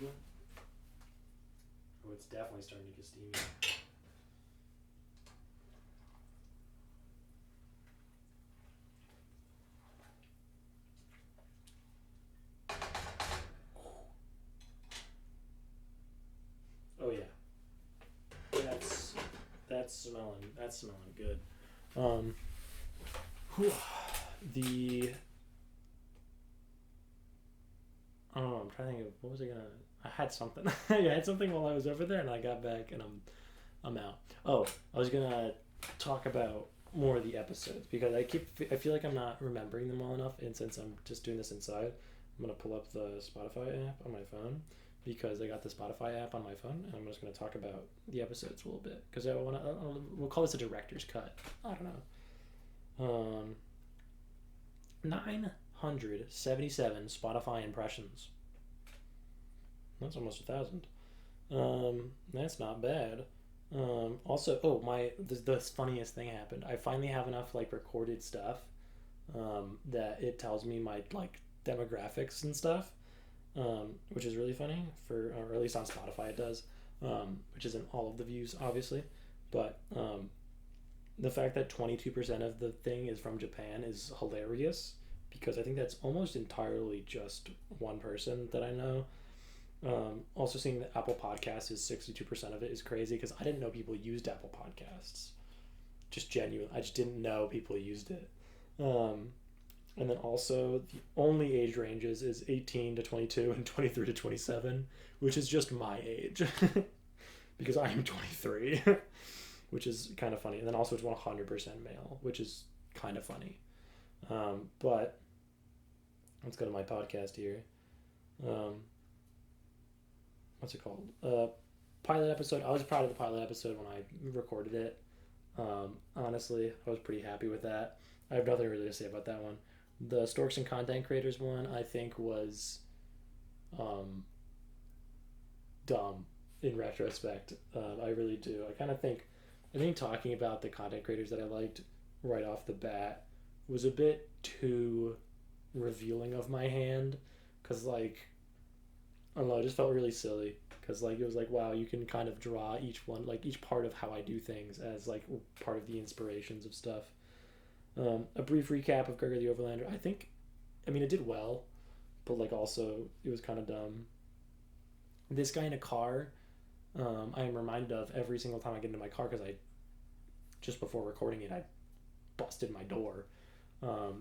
Speaker 1: Oh, it's definitely starting to get steamy. Oh yeah. That's smelling good. I don't know, I'm trying to think of what was I gonna. I had something. I had something while I was over there, and I got back, and I'm out. Oh, I was gonna talk about more of the episodes, because I feel like I'm not remembering them well enough, and since I'm just doing this inside, I'm gonna pull up the Spotify app on my phone, because I got the Spotify app on my phone, and I'm just going to talk about the episodes a little bit because we'll call this a director's cut. I don't know. 977 Spotify impressions. That's almost 1,000. That's not bad. Also, the funniest thing happened. I finally have enough like recorded stuff that it tells me my like demographics and stuff, which is really funny or at least on Spotify it does, which isn't all of the views obviously, but the fact that 22% of the thing is from Japan is hilarious because I think that's almost entirely just one person that I know. Also seeing that Apple Podcasts is 62% of it is crazy because I didn't know people used Apple Podcasts. Just genuine. I just didn't know people used it. And then also the only age ranges is 18 to 22 and 23 to 27, which is just my age because I am 23, which is kind of funny. And then also it's 100% male, which is kind of funny. But let's go to my podcast here. What's it called? Pilot episode. I was proud of the pilot episode when I recorded it. Honestly, I was pretty happy with that. I have nothing really to say about that one. The Storks and Content Creators one, I think, was dumb in retrospect. I really do. I think talking about the content creators that I liked right off the bat was a bit too revealing of my hand because, like, I don't know, it just felt really silly because, like, it was like, wow, you can kind of draw each one, like, each part of how I do things as, like, part of the inspirations of stuff. A brief recap of Gregor the Overlander. It did well, but, like, also, it was kind of dumb. This guy in a car, I am reminded of every single time I get into my car because just before recording it, I busted my door. But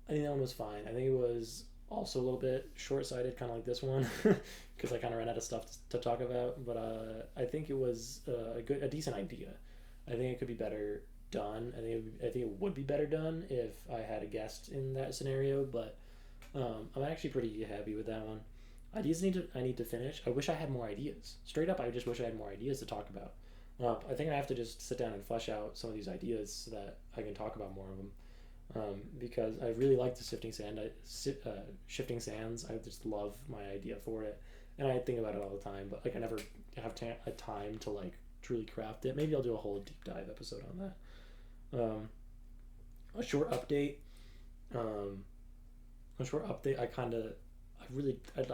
Speaker 1: I think that one was fine. I think it was also a little bit short-sighted, kind of like this one, because I kind of ran out of stuff to talk about. But I think it was a decent idea. I think it could be better done. I think it would be better done if I had a guest in that scenario. But I'm actually pretty happy with that one. Ideas I need to finish. I wish I had more ideas. Straight up, I just wish I had more ideas to talk about. I think I have to just sit down and flesh out some of these ideas so that I can talk about more of them. Because I really like the shifting sands. I just love my idea for it, and I think about it all the time. But, like, I never have a time to, like, truly craft it. Maybe I'll do a whole deep dive episode on that. A short update. I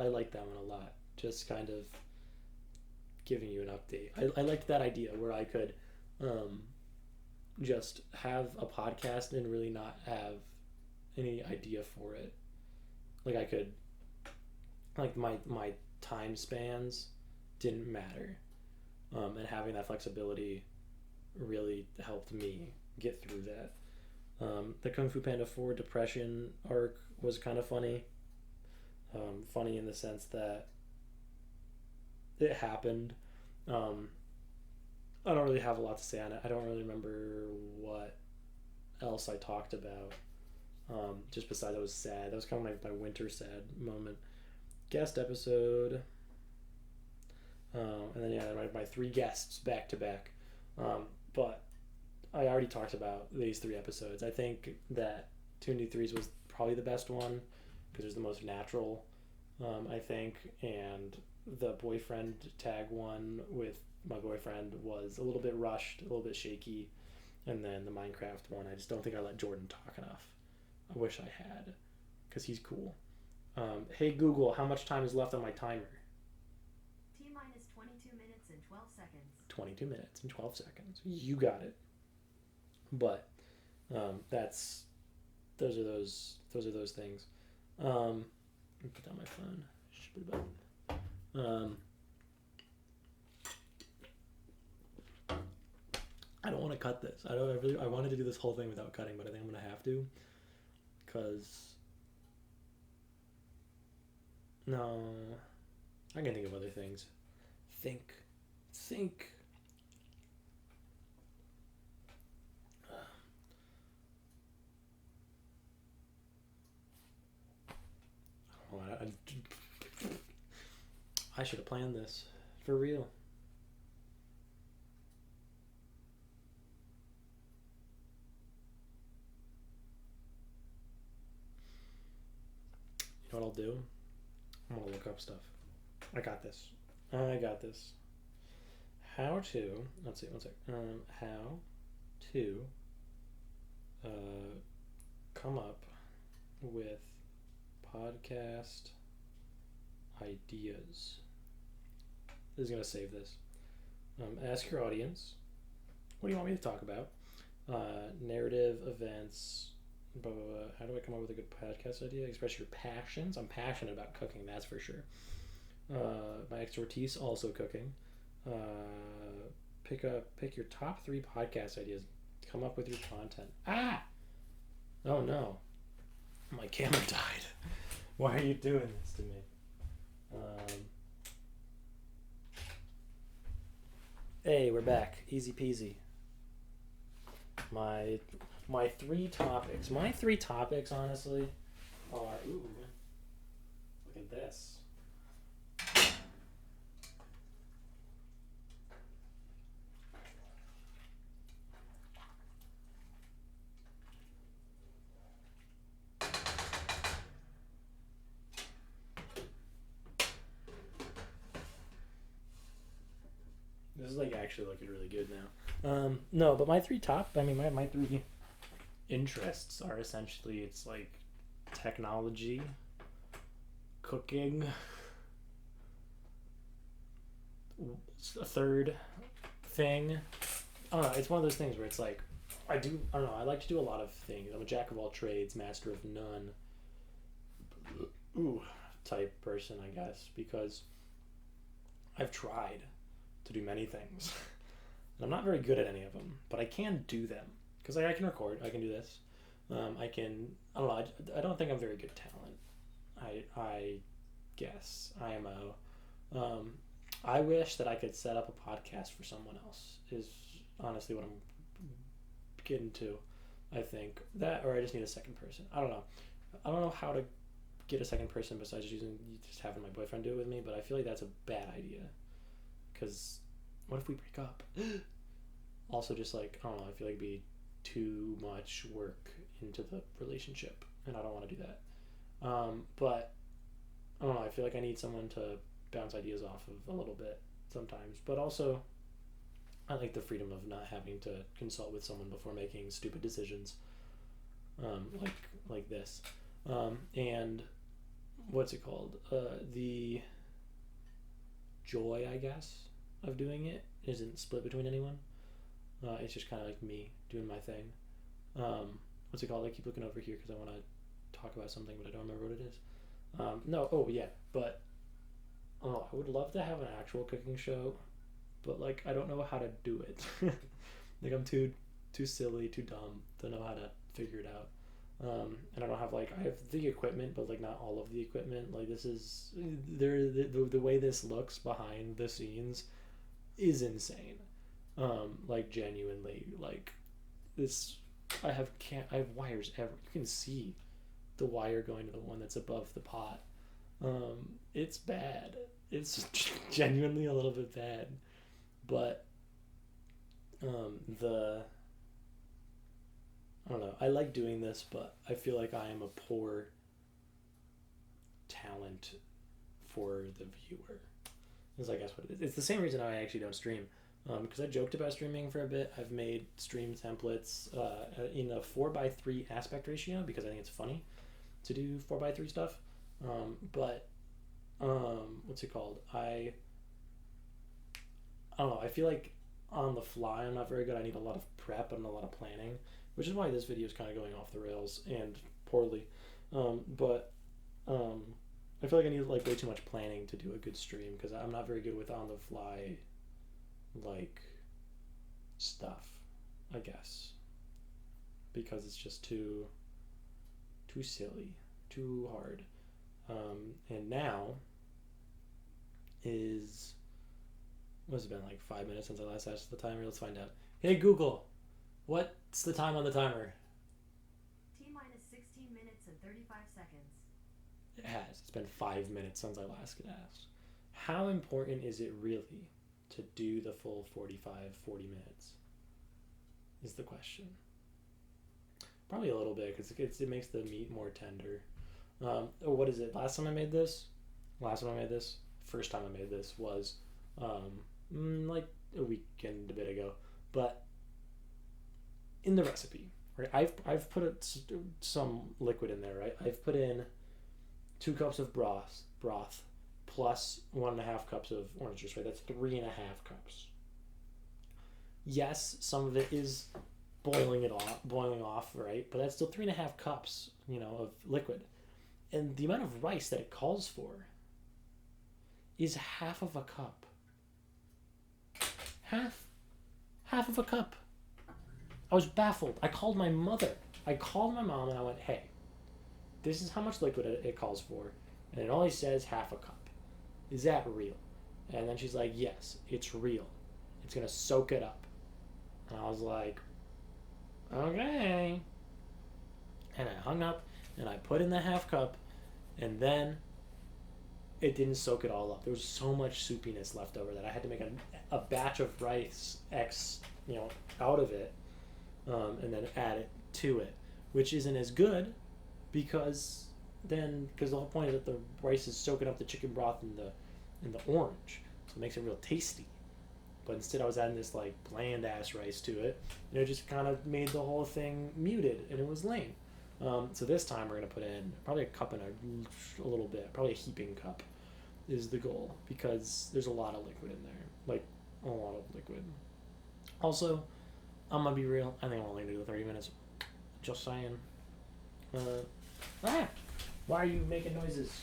Speaker 1: like that one a lot. Just kind of giving you an update. I liked that idea where I could just have a podcast and really not have any idea for it. Like, I could, like, my time spans didn't matter, and having that flexibility really helped me get through that. The Kung Fu Panda 4 depression arc was kind of funny. Funny in the sense that it happened. I don't really have a lot to say on it. I don't really remember what else I talked about. Just besides I was sad. That was kind of like my winter sad moment. Guest episode. And then, my 3 guests back to back. But I already talked about these 3 episodes. I think that 2-3s was probably the best one because it was the most natural, I think. And the boyfriend tag one with my boyfriend was a little bit rushed, a little bit shaky. And then the Minecraft one, I just don't think I let Jordan talk enough. I wish I had, because he's cool. Hey Google, how much time is left on my timer?
Speaker 2: T-minus 22 minutes and 12 seconds.
Speaker 1: 22 minutes and 12 seconds. You got it. But those are those things. Let me put down my phone. I don't want to cut this. I wanted to do this whole thing without cutting, but I think I'm gonna have to, because no, I can think of other things. Think. I should have planned this. For real. You know what I'll do? I'm gonna look up stuff. I got this. How to, let's see, one sec. How to come up with podcast ideas. This is gonna save this. Ask your audience, what do you want me to talk about? Narrative, events, blah, blah, blah. How do I come up with a good podcast idea? Express your passions. I'm passionate about cooking, that's for sure. My expertise, also cooking. Pick your top 3 podcast ideas. Come up with your content. Oh no, my camera died. Why are you doing this to me? Hey, we're back. Easy peasy. My 3 topics. My 3 topics, honestly, are look at this. This is like actually looking really good now. No, but my 3 my 3 interests are essentially, it's like technology, cooking, a third thing. I don't know, it's one of those things where it's like I like to do a lot of things. I'm a jack of all trades, master of none type person, I guess, because I've tried to do many things. And I'm not very good at any of them, but I can do them. Because I can record, I can do this. I don't know, I don't think I'm very good talent. I guess. IMO. I wish that I could set up a podcast for someone else, is honestly what I'm getting to, I think. That, or I just need a second person. I don't know how to get a second person besides just having my boyfriend do it with me, but I feel like that's a bad idea. Because what if we break up? Also, just like, I don't know, I feel like it'd be too much work into the relationship, and I don't want to do that. But I don't know, I feel like I need someone to bounce ideas off of a little bit sometimes. But also, I like the freedom of not having to consult with someone before making stupid decisions, like this. And what's it called? The joy, I guess, of doing it isn't split between anyone. It's just kind of like me doing my thing. What's it called? I keep looking over here because I want to talk about something, but I don't remember what it is. But I would love to have an actual cooking show, but like I don't know how to do it. Like I'm too silly, too dumb to know how to figure it out. And I don't have I have the equipment, but like not all of the equipment. Like this is the way this looks behind the scenes is insane. Like genuinely, like this. I have wires everywhere. You can see the wire going to the one that's above the pot. It's bad. It's genuinely a little bit bad, but I don't know. I like doing this, but I feel like I am a poor talent for the viewer. Is I guess what it is. It's the same reason I actually don't stream. Because I joked about streaming for a bit. I've made stream templates in a 4:3 aspect ratio because I think it's funny to do 4:3 stuff. But what's it called? I don't know. I feel like on the fly I'm not very good. I need a lot of prep and a lot of planning, which is why this video is kind of going off the rails and poorly. But I feel like I need way too much planning to do a good stream because I'm not very good with on the fly stuff, I guess, because it's just too silly, too hard. And now is what's it been 5 minutes since I last asked the timer? Let's find out. Hey Google, what's the time on the timer?
Speaker 2: T-minus 16 minutes and 35 seconds.
Speaker 1: It has. It's been 5 minutes since I last asked. how important is it really to do the full 40 minutes? Is the question. Probably a little bit because it makes the meat more tender. What is it? Last time I made this, first time I made this was like a weekend a bit ago. But in the recipe, right? I've put some liquid in there, right? I've put in 2 cups of broth plus 1.5 cups of orange juice, right? That's 3.5 cups. Yes, some of it is boiling off, right? But that's still 3.5 cups, of liquid. And the amount of rice that it calls for is half of a cup. Half of a cup. I was baffled. I called my mother. I called my mom and I went, hey, this is how much liquid it calls for. And it only says half a cup. Is that real? And then she's like, yes, it's real. It's going to soak it up. And I was like, okay. And I hung up and I put in the half cup and then it didn't soak it all up. There was so much soupiness left over that I had to make a batch of rice out of it and then add it to it, which isn't as good because the whole point is that the rice is soaking up the chicken broth and the orange, so it makes it real tasty. But instead I was adding this like bland ass rice to it, and it just kind of made the whole thing muted, and it was lame. So this time we're gonna put in probably a cup and a little bit, probably a heaping cup is the goal, because there's a lot of liquid in there, like a lot of liquid. Also, I'm gonna be real, I think I'm only gonna do 30 minutes, just saying. Why are you making noises?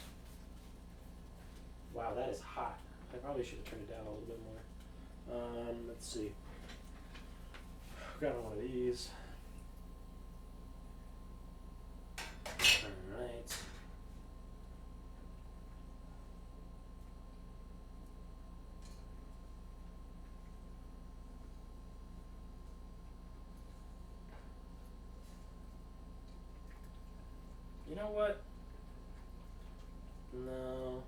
Speaker 1: Wow, that is hot. I probably should have turned it down a little bit more. Let's see. Got one of these. Alright. You know what? No.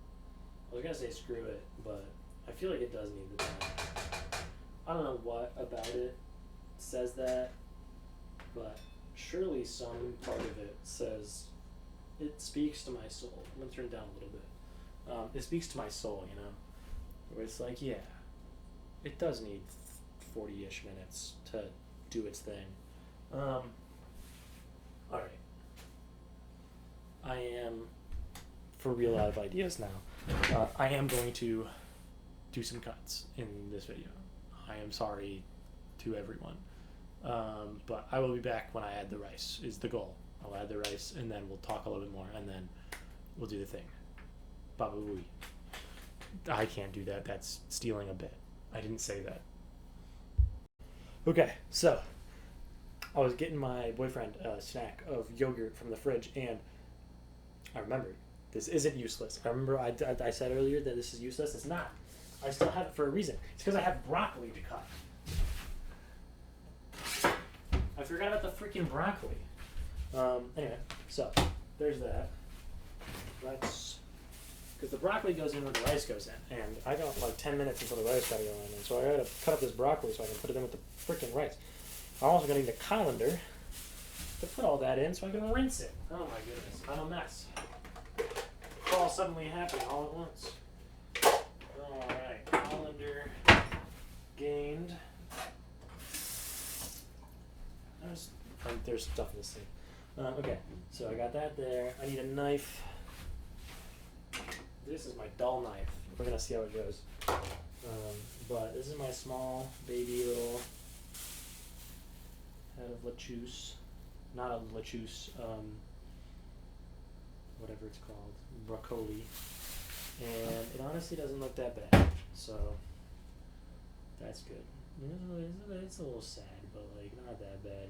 Speaker 1: I was gonna say screw it, but I feel like it does need the time. I don't know what about it says that, but surely some part of it says it speaks to my soul. I'm gonna turn it down a little bit. It speaks to my soul, where it's like, yeah, it does need 40-ish minutes to do its thing. All right. I am, for real, out of ideas now. I am going to do some cuts in this video. I am sorry to everyone. But I will be back when I add the rice, is the goal. I'll add the rice, and then we'll talk a little bit more, and then we'll do the thing. Baba Booey. I can't do that. That's stealing a bit. I didn't say that. Okay, so I was getting my boyfriend a snack of yogurt from the fridge, and I remembered this isn't useless. I remember I said earlier that this is useless. It's not. I still have it for a reason. It's because I have broccoli to cut. I forgot about the freaking broccoli. Anyway, so there's that. Because the broccoli goes in where the rice goes in, and I got like 10 minutes until the rice got to go in, and so I gotta cut up this broccoli so I can put it in with the freaking rice. I'm also gonna need a colander to put all that in so I can rinse it. Oh my goodness, I'm a mess. It's all suddenly happening all at once. Alright, colander gained. There's stuff in this thing. Okay, so I got that there. I need a knife. This is my dull knife. We're gonna see how it goes. But this is my small baby little head of lettuce. Not a lettuce, whatever it's called. Broccoli. And it honestly doesn't look that bad. So that's good. It's a little sad, but like not that bad,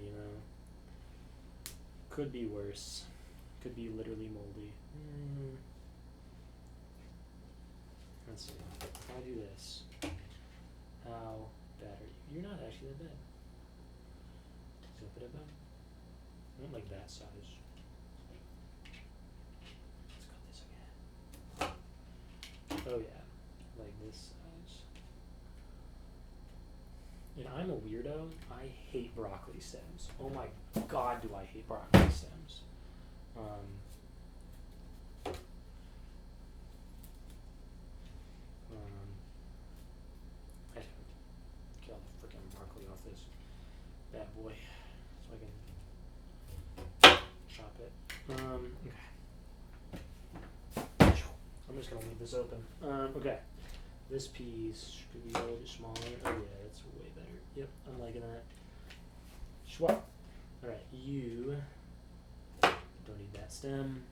Speaker 1: Could be worse. Could be literally moldy. Let's see. If I do this, how bad are you? You're not actually that bad. Is that bad? I don't like that size. Let's cut this again. Oh yeah. like this size. And I'm a weirdo. I hate broccoli stems. Oh my god, do I hate broccoli stems. I just gotta get all the freaking broccoli off this bad boy so I can chop it. Okay. I'm just gonna leave this open. Okay. This piece could be a little bit smaller. Oh yeah, that's way better. Yep, I'm liking that. Schwap. Alright, you don't need that stem.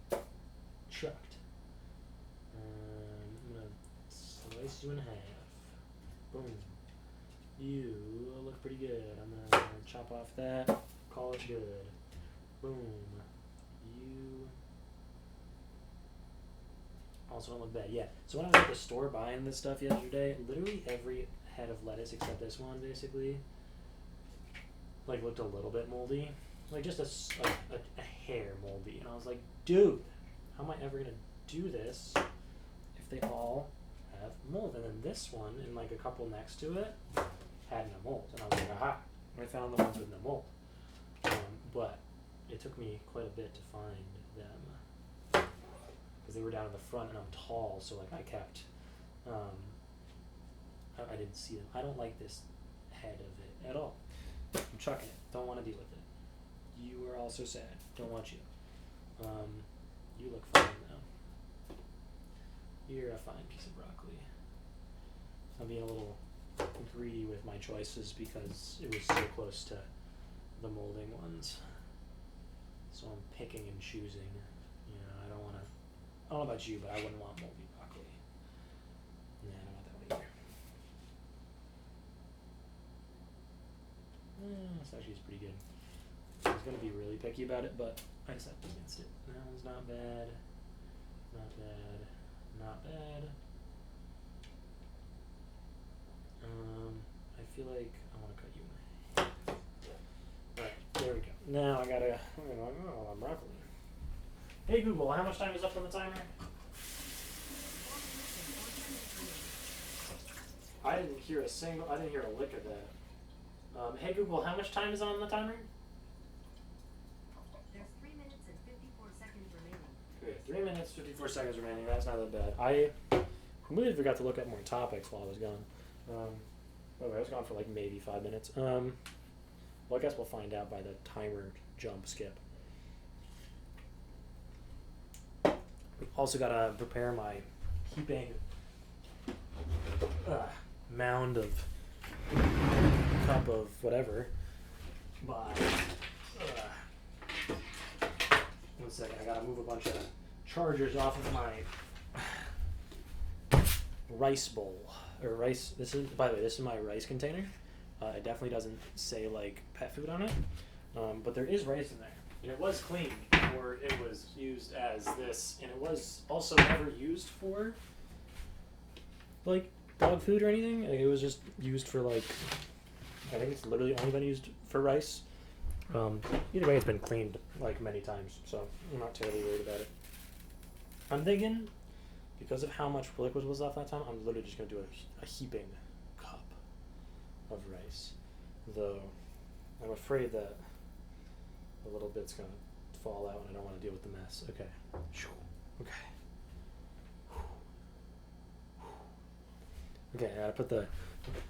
Speaker 1: Chucked. I'm gonna slice you in half. Boom. You look pretty good. I'm gonna chop off that. Call it good. Boom. You also don't look bad. Yeah. So when I was at the store buying this stuff yesterday, literally every head of lettuce except this one, basically, like looked a little bit moldy, like just a hair moldy. And I was like, dude, how am I ever gonna do this if they all have mold? And then this one and like a couple next to it had no mold, and I was like, aha! I found the ones with no mold. But it took me quite a bit to find them because they were down in the front, and I'm tall, so like I kept. I didn't see them. I don't like this head of it at all. I'm chucking it. Don't want to deal with it. You are also sad. Don't want you. You look fine though. You're a fine piece of broccoli. I'm being a little greedy with my choices because it was so close to the molding ones. So I'm picking and choosing. You know, I don't know about you, but I wouldn't want moldy broccoli. Yeah, I don't want that one either. This actually is pretty good. I was gonna be really picky about it, but I decided against it. That one's not bad. Not bad. Not bad. I feel like I want to cut you in half. Alright, there we go. Now I gotta. Oh, broccoli. Hey Google, how much time is up on the timer? I didn't hear a lick of that. Hey Google, how much time is on the timer?
Speaker 2: There's 3 minutes and 54 seconds remaining.
Speaker 1: Okay, 3 minutes, 54 seconds remaining. That's not that bad. I completely forgot to look at more topics while I was gone. I was gone for like maybe 5 minutes. Well, I guess we'll find out by the timer jump skip. Also gotta prepare my heaping mound of cup of whatever by 1 second. I gotta move a bunch of chargers off of my rice bowl or rice. This is, by the way, this is my rice container. It definitely doesn't say like pet food on it, but there is rice in there, and it was cleaned before it was used as this, and it was also never used for like dog food or anything. Like, it was just used for like, I think it's literally only been used for rice. Either way, it's been cleaned like many times, so I'm not terribly worried about it. I'm thinking, because of how much liquid was left that time, I'm literally just going to do a heaping cup of rice. Though, I'm afraid that a little bit's going to fall out and I don't want to deal with the mess. Okay. Okay. Okay, I gotta put the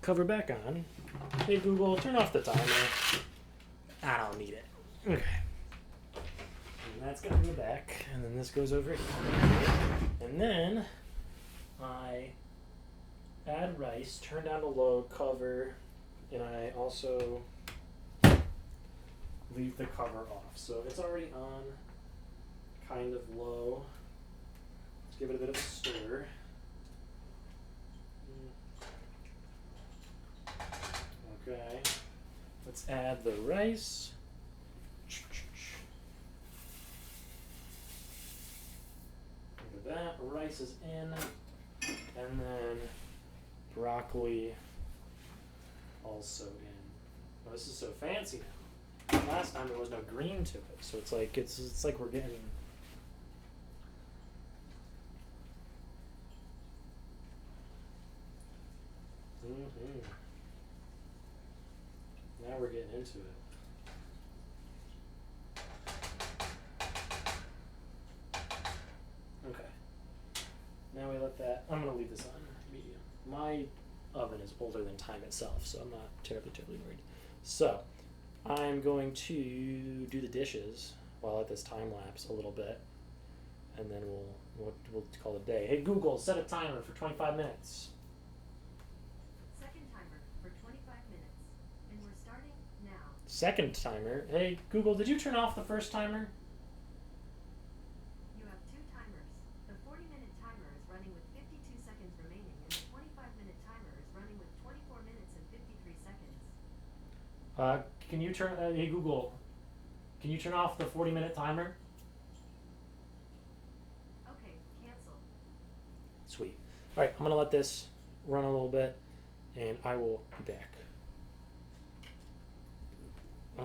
Speaker 1: cover back on. Hey Google, turn off the timer. I don't need it. Okay. And that's gonna go back, and then this goes over here. And then I add rice, turn down the low, cover, and I also leave the cover off. So it's already on kind of low. Let's give it a bit of a stir. Okay, let's add the rice. Look at that, rice is in, and then broccoli also in. Oh, this is so fancy now. Last time there was no green to it, so it's like we're getting. Now we're getting into it. Okay. Now we let that. I'm gonna leave this on medium. My oven is older than time itself, so I'm not terribly worried. So I'm going to do the dishes while I let this time lapse a little bit, and then we'll call it a day. Hey Google, set a timer for 25 minutes.
Speaker 2: Second timer for 25 minutes. And we're starting now.
Speaker 1: Second timer. Hey Google, did you turn off the first timer?
Speaker 2: You have two timers. The 40-minute timer is running with 52 seconds remaining, and the 25-minute timer is running with 24 minutes and 53 seconds.
Speaker 1: Can you turn? Hey Google, can you turn off the 40-minute timer?
Speaker 2: Okay, cancel.
Speaker 1: Sweet. All right, I'm gonna let this run a little bit, and I will be back. I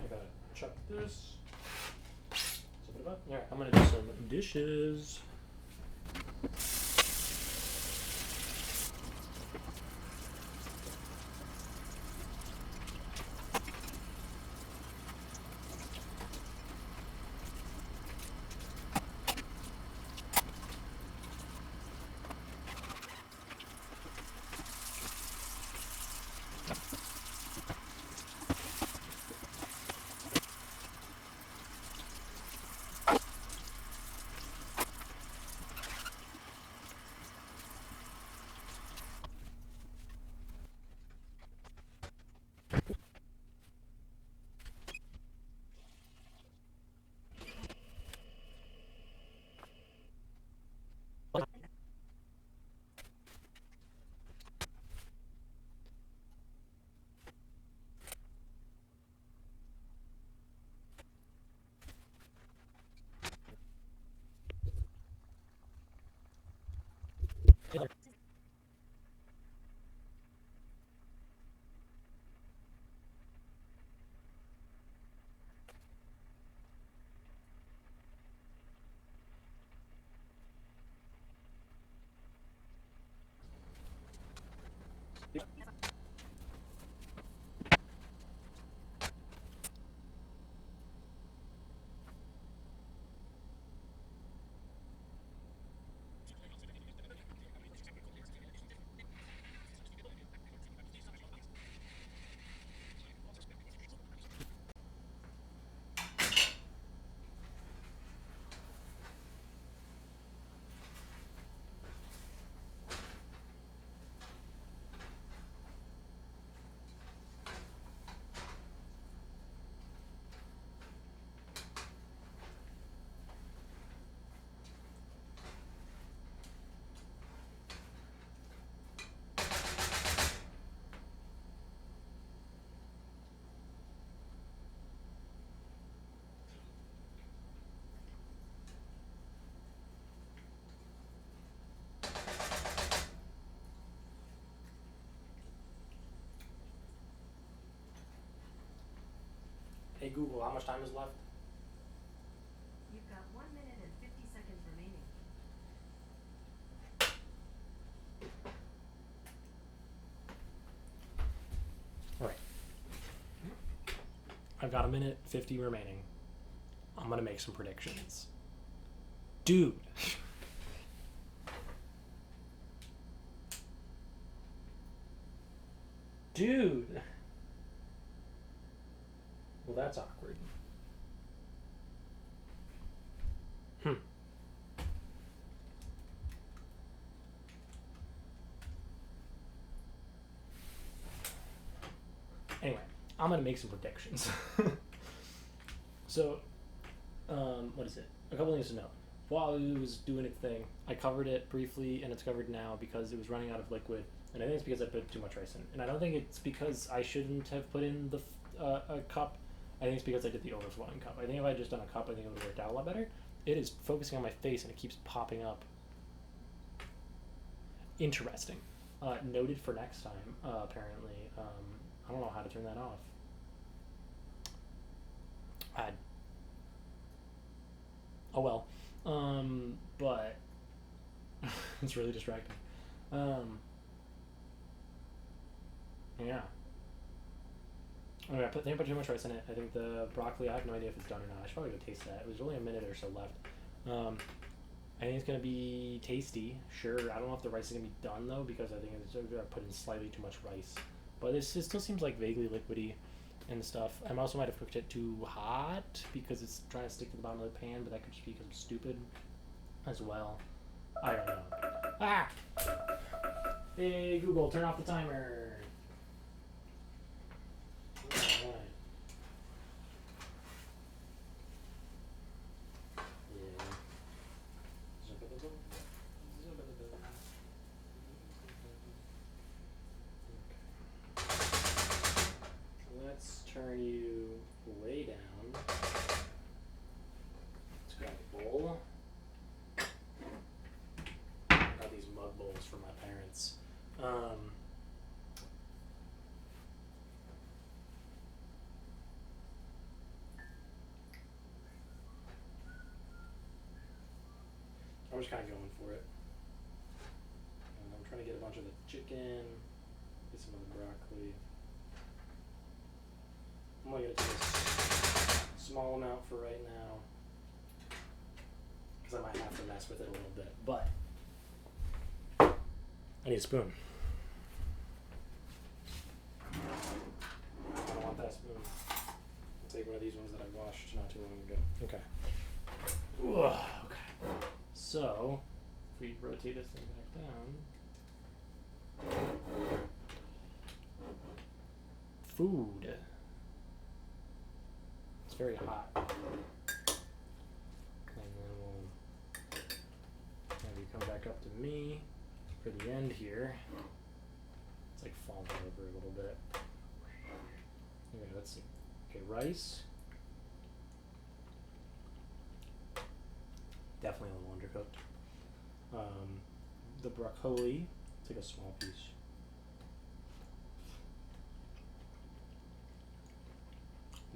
Speaker 1: gotta chuck this. All right, I'm gonna do some dishes. Hey Google, how much time is left?
Speaker 2: You've got 1 minute and 50 seconds remaining.
Speaker 1: All right. I've got 1:50 remaining. I'm gonna make some predictions. Dude. Dude. Well, that's awkward. Anyway, I'm gonna make some predictions. So, what is it? A couple things to note. While it was doing its thing, I covered it briefly, and it's covered now because it was running out of liquid, and I think it's because I put too much rice in. And I don't think it's because I shouldn't have put in the a cup. I think it's because I did the overflowing cup. I think if I had just done a cup, I think it would have worked out a lot better. It is focusing on my face, and it keeps popping up. Interesting. Noted for next time, apparently. I don't know how to turn that off. Oh well. But it's really distracting. Yeah. I think I put too much rice in it. I think the broccoli, I have no idea if it's done or not. I should probably go taste that. It was only a minute or so left. I think it's going to be tasty. Sure, I don't know if the rice is going to be done though, because I think it's going to put in slightly too much rice. But it still seems like vaguely liquidy and stuff. I also might have cooked it too hot because it's trying to stick to the bottom of the pan, but that could just be because I'm stupid as well. I don't know. Ah! Hey Google, turn off the timer. Alright. Yeah. Let's turn you way down. Let's grab a bowl. I got these mug bowls from my parents. I'm just kind of going for it. I'm trying to get a bunch of the chicken, get some of the broccoli. I'm only going to do a small amount for right now, because I might have to mess with it a little bit, but I need a spoon. I don't want that spoon. I'll take one of these ones that I washed not too long ago. Okay. Ugh, okay. So, if we rotate this thing back down. Food. It's very hot. And then we'll have you come back up to me for the end here. It's like falling over a little bit. Okay, let's see. Okay, rice. Definitely a little undercooked. The broccoli, take a small piece.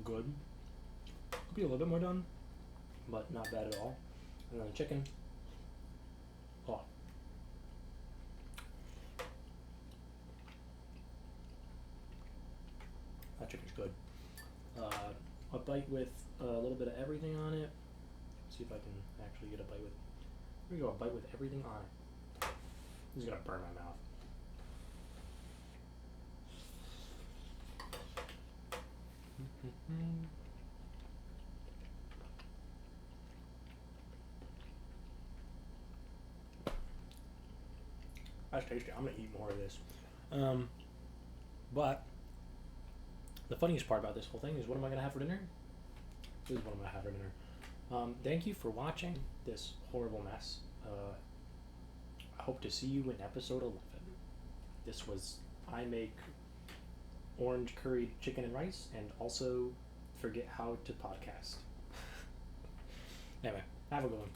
Speaker 1: Good. Could be a little bit more done, but not bad at all. And then the chicken. Oh. That chicken's good. A bite with a little bit of everything on it. See if I can actually get a bite with. Here we go, a bite with everything on it. This is gonna burn my mouth. That's tasty. I'm gonna eat more of this. But the funniest part about this whole thing is, what am I gonna have for dinner? This is what I'm gonna have for dinner. Thank you for watching this horrible mess. I hope to see you in episode 11. This was I make orange curried chicken and rice, and also forget how to podcast. Anyway, have a good one.